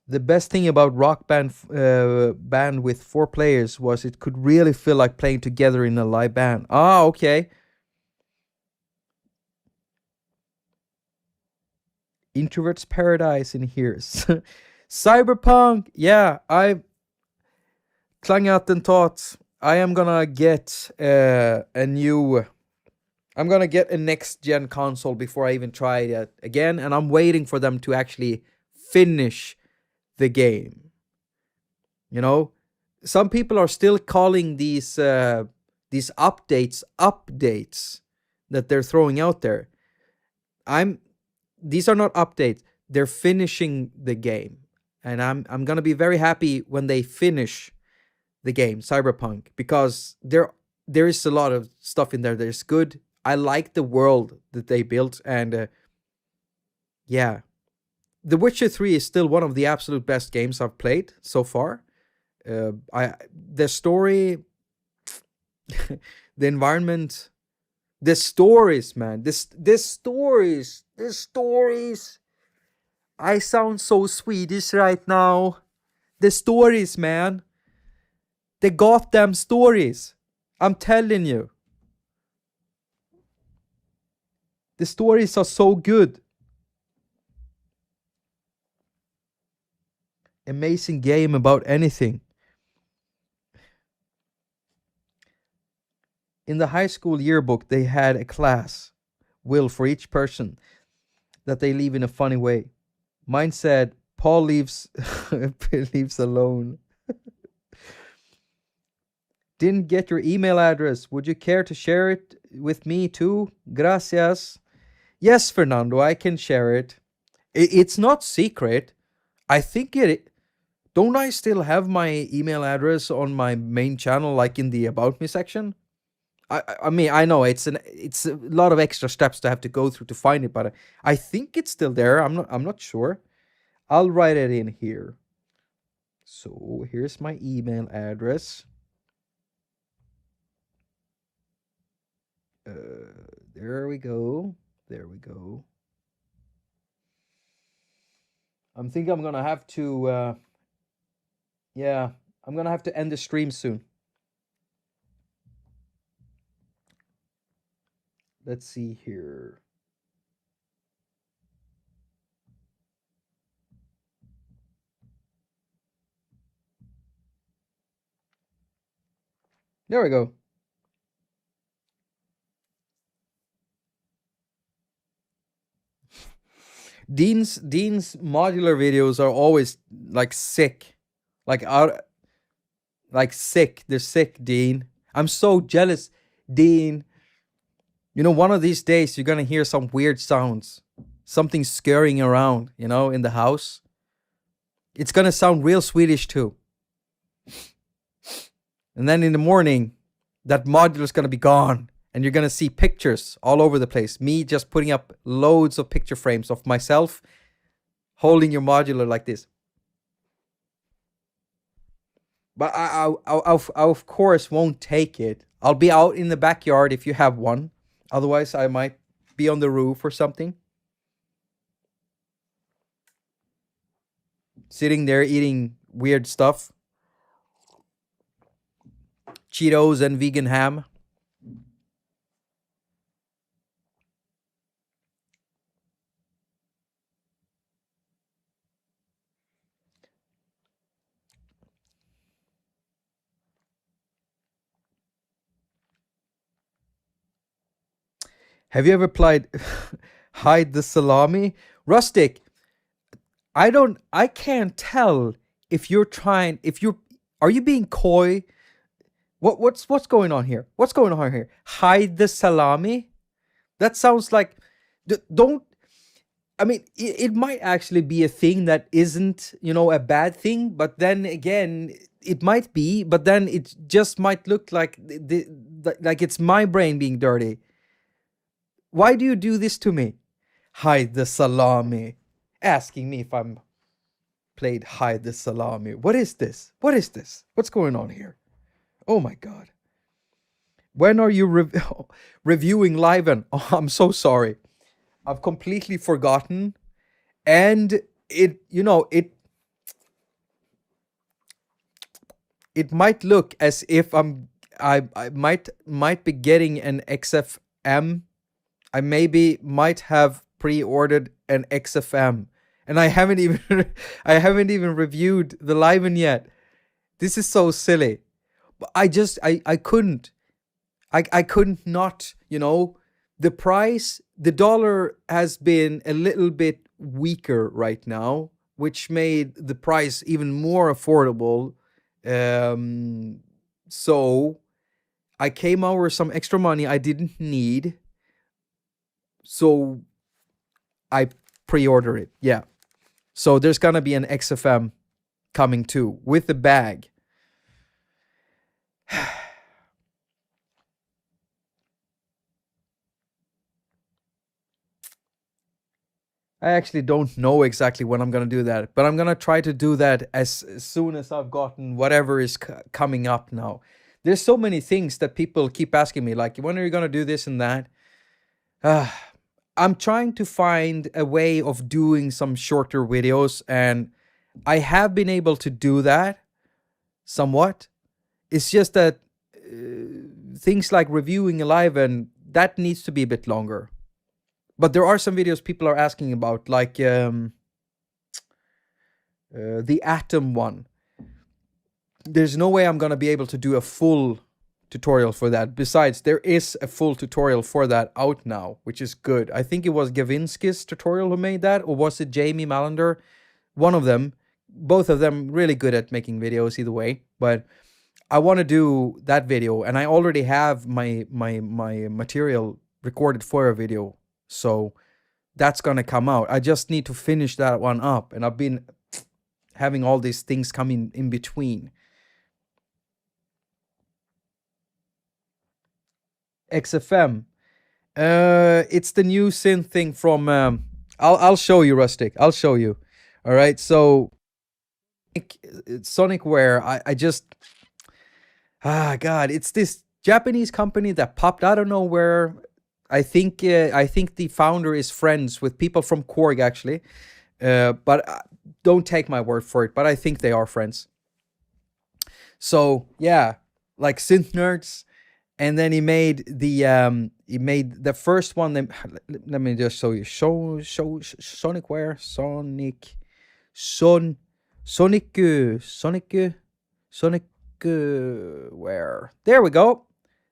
The best thing about Rock Band with 4 players was it could really feel like playing together in a live band. Ah, okay. Introvert's Paradise in here. Cyberpunk. Yeah, I klang out and thought I am gonna get I'm gonna get a next gen console before I even try it again, and I'm waiting for them to actually finish the game. You know, some people are still calling these updates that they're throwing out there. These are not updates. They're finishing the game. And I'm going to be very happy when they finish the game, Cyberpunk, because there is a lot of stuff in there that is good. I like the world that they built, and yeah. The Witcher 3 is still one of the absolute best games I've played so far. The story, the environment, the stories, man. The stories. I sound so Swedish right now. The stories, man. The goddamn stories. I'm telling you. The stories are so good. Amazing game about anything. In the high school yearbook, they had a class, will, for each person that they leave in a funny way. Mine said, Paul leaves alone. Didn't get your email address. Would you care to share it with me too? Gracias. Yes, Fernando, I can share it. It's not secret. I think don't I still have my email address on my main channel, like in the About Me section? I mean, I know it's a lot of extra steps to have to go through to find it, but I think it's still there. I'm not sure. I'll write it in here. So here's my email address. There we go. There we go. I'm thinking I'm gonna have to, yeah, I'm gonna have to end the stream soon. Let's see here. There we go. Dean's modular videos are always like sick, like sick. They're sick, Dean. I'm so jealous, Dean. You know, one of these days you're gonna hear some weird sounds, something scurrying around, you know, in the house. It's gonna sound real Swedish too. And then in the morning, that modular is gonna be gone. And you're gonna see pictures all over the place. Me just putting up loads of picture frames of myself holding your modular like this. But I of course won't take it. I'll be out in the backyard if you have one. Otherwise, I might be on the roof or something. Sitting there eating weird stuff. Cheetos and vegan ham. Have you ever played Hide the Salami? Rustic, I can't tell if you're trying, are you being coy? What's going on here? What's going on here? Hide the salami? That sounds like, don't, I mean, it might actually be a thing that isn't, you know, a bad thing, but then again, it might be, but then it just might look like like it's my brain being dirty. Why do you do this to me? Hide the salami. Asking me if I'm played Hide the Salami. What is this? What is this? What's going on here? Oh my God. When are you reviewing Liven? Oh, I'm so sorry. I've completely forgotten. And it, you know, it might look as if I might be getting an XFM. I maybe might have pre-ordered an XFM, and I haven't even reviewed the Liven yet. This is so silly. But I couldn't. I couldn't not, you know, the price, the dollar has been a little bit weaker right now, which made the price even more affordable. So I came over some extra money I didn't need. So I pre-order it. Yeah. So there's going to be an XFM coming too with the bag. I actually don't know exactly when I'm going to do that, but I'm going to try to do that as soon as I've gotten whatever is coming up now. There's so many things that people keep asking me, like, when are you going to do this and that? I'm trying to find a way of doing some shorter videos, and I have been able to do that somewhat. It's just that things like reviewing Liven, that needs to be a bit longer. But there are some videos people are asking about, like the Atom one. There's no way I'm going to be able to do a full tutorial for that. Besides, there is a full tutorial for that out now, which is good. I think it was Gavinsky's tutorial who made that, or was it Jamie Malander? One of them. Both of them really good at making videos either way. But I want to do that video, and I already have my material recorded for a video. So that's going to come out. I just need to finish that one up. And I've been having all these things coming in between. XFM. It's the new synth thing from... I'll show you, Rustic. I'll show you. All right, so... Sonicware, I just God, it's this Japanese company that popped out of nowhere. I think the founder is friends with people from Korg actually, but don't take my word for it. But I think they are friends. So yeah, like synth nerds, and then he made the first one. Let me just show you. Sonicware Sonicware. There we go.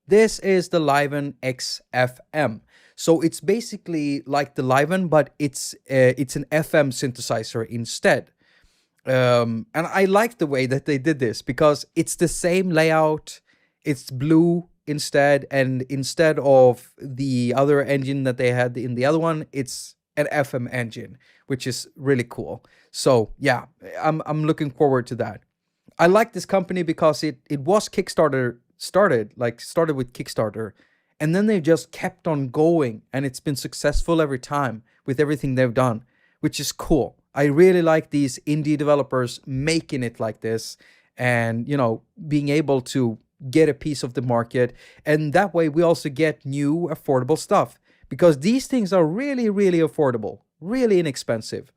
This is the Liven XFM. So it's basically like the Liven, but it's an FM synthesizer instead. And I like the way that they did this because it's the same layout. It's blue instead, and instead of the other engine that they had in the other one, it's an FM engine, which is really cool. So yeah, I'm looking forward to that. I like this company because it was started with Kickstarter, and then they just kept on going, and it's been successful every time with everything they've done, which is cool. I really like these indie developers making it like this, and being able to get a piece of the market, and that way we also get new affordable stuff, because these things are really, really affordable, really inexpensive.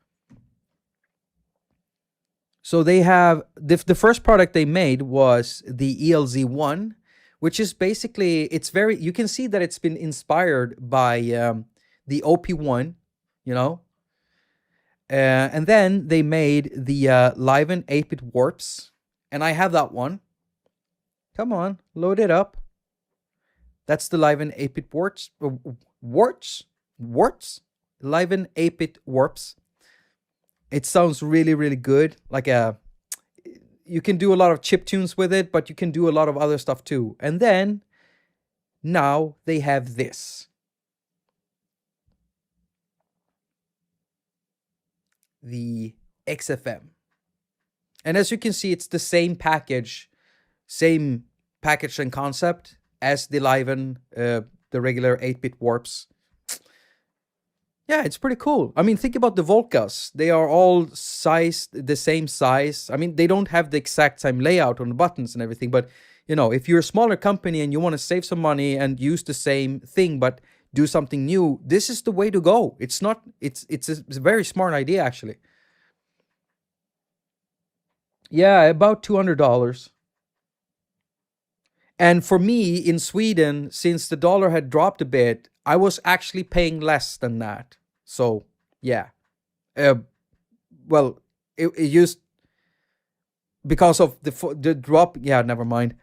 So they have the first product they made was the ELZ1, which is basically, you can see that it's been inspired by the OP1, and then they made the Liven 8-bit warps, and I have that one. Come on, load it up. That's the Liven 8-bit warps. Liven 8-bit warps. It sounds really, really good. You can do a lot of chip tunes with it, but you can do a lot of other stuff too. And then now they have this. The XFM. And as you can see, it's the same package and concept as the Liven, the regular 8-bit warps. Yeah, it's pretty cool. I mean, think about the Volcas. They are all the same size. I mean, they don't have the exact same layout on the buttons and everything, but if you're a smaller company and you want to save some money and use the same thing but do something new, this is the way to go. It's a very smart idea, actually. Yeah, about $200. And for me, in Sweden, since the dollar had dropped a bit, I was actually paying less than that. So, yeah. Well, it used, because of the drop. Yeah, never mind.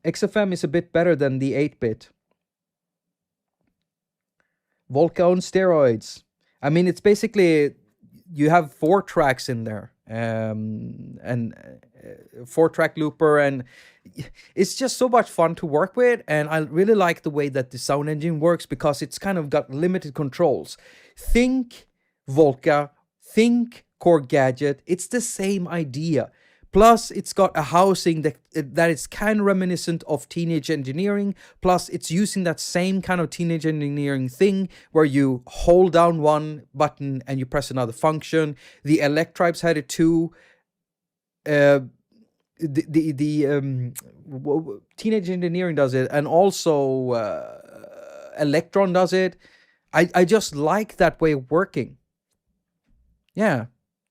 XFM is a bit better than the 8-bit. Volca on steroids. I mean, it's basically, you have 4 tracks in there. And 4-track looper, and it's just so much fun to work with. And I really like the way that the sound engine works, because it's kind of got limited controls. Think Volca, think Korg Gadget. It's the same idea. Plus, it's got a housing that is kind of reminiscent of Teenage Engineering. Plus, it's using that same kind of Teenage Engineering thing where you hold down one button and you press another function. The Electribes had it too. Teenage Engineering does it, and also Electron does it. I just like that way of working. Yeah,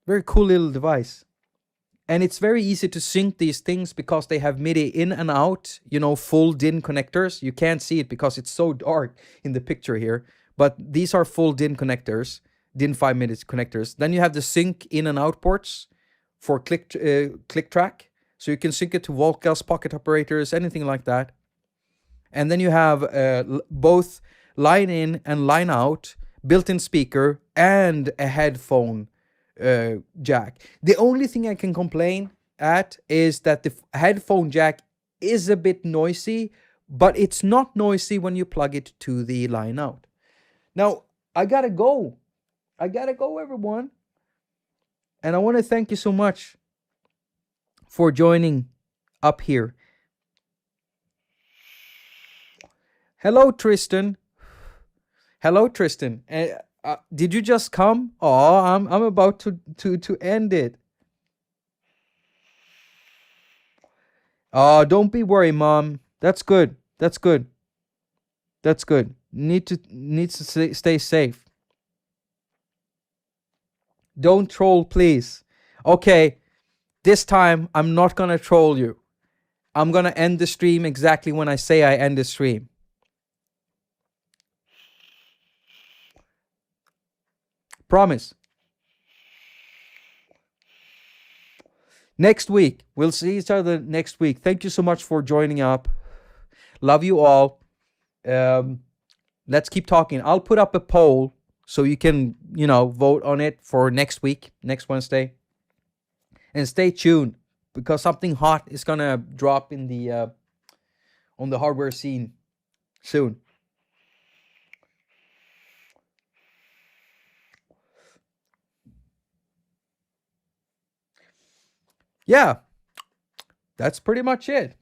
very cool little device. And it's very easy to sync these things because they have MIDI in and out, full DIN connectors. You can't see it because it's so dark in the picture here, but these are full DIN connectors, DIN 5 MIDI connectors. Then you have the sync in and out ports for click track. So you can sync it to Volcas, pocket operators, anything like that. And then you have both line in and line out, built-in speaker, and a headphone jack. The only thing I can complain at is that the headphone jack is a bit noisy, but it's not noisy when you plug it to the line out. Now, I gotta go, everyone. And I want to thank you so much for joining up here. Hello, Tristan. Did you just come? Oh, I'm about to end it. Oh, don't be worried, mom. That's good. That's good. That's good. Needs to stay safe. Don't troll, please. Okay, this time I'm not gonna troll you. I'm gonna end the stream exactly when I say I end the stream. Promise. Next week. We'll see each other next week. Thank you so much for joining up. Love you all. Let's keep talking. I'll put up a poll so you can, vote on it for next week, next Wednesday. And stay tuned because something hot is gonna drop in the on the hardware scene soon. Yeah, that's pretty much it.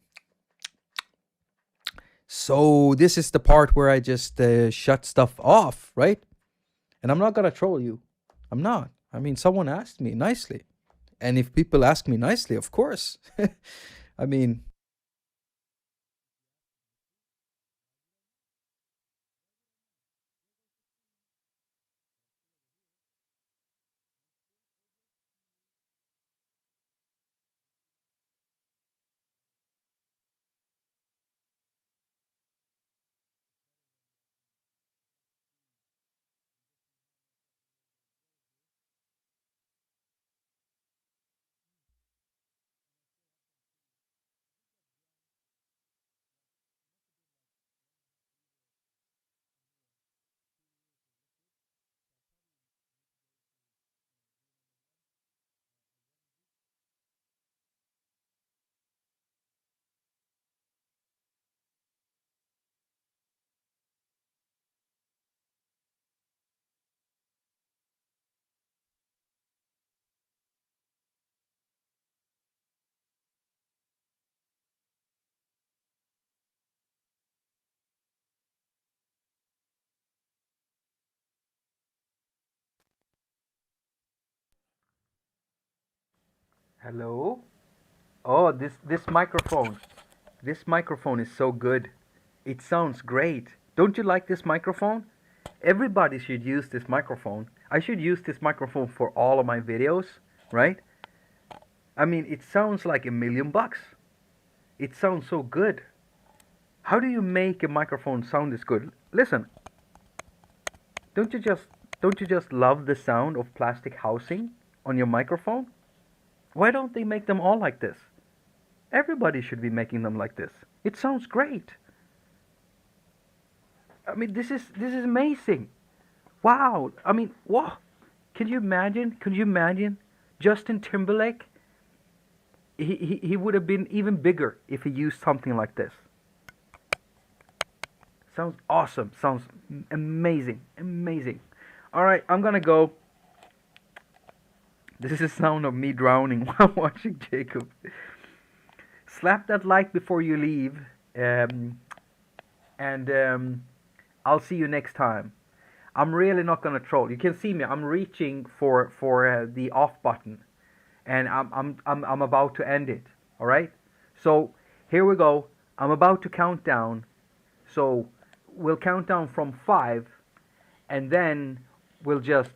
So this is the part where I just shut stuff off, right? And I'm not gonna troll you. I'm not. I mean, someone asked me nicely. And if people ask me nicely, of course. I mean, hello. Oh, this microphone. This microphone is so good. It sounds great. Don't you like this microphone? Everybody should use this microphone. I should use this microphone for all of my videos, right? I mean, it sounds like $1,000,000. It sounds so good. How do you make a microphone sound this good? Listen, don't you just don't you just love the sound of plastic housing on your microphone? Why don't they make them all like this? Everybody should be making them like this. It sounds great. I mean, this is amazing. Wow. I mean, wow. Can you imagine? Can you imagine? Justin Timberlake, he would have been even bigger if he used something like this. Sounds awesome. Sounds amazing. Amazing. All right, I'm gonna go. This is the sound of me drowning while watching Jacob. Slap that like before you leave, and I'll see you next time. I'm really not gonna troll. You can see me. I'm reaching for the off button, and I'm about to end it. All right. So here we go. I'm about to count down. So we'll count down from 5, and then we'll just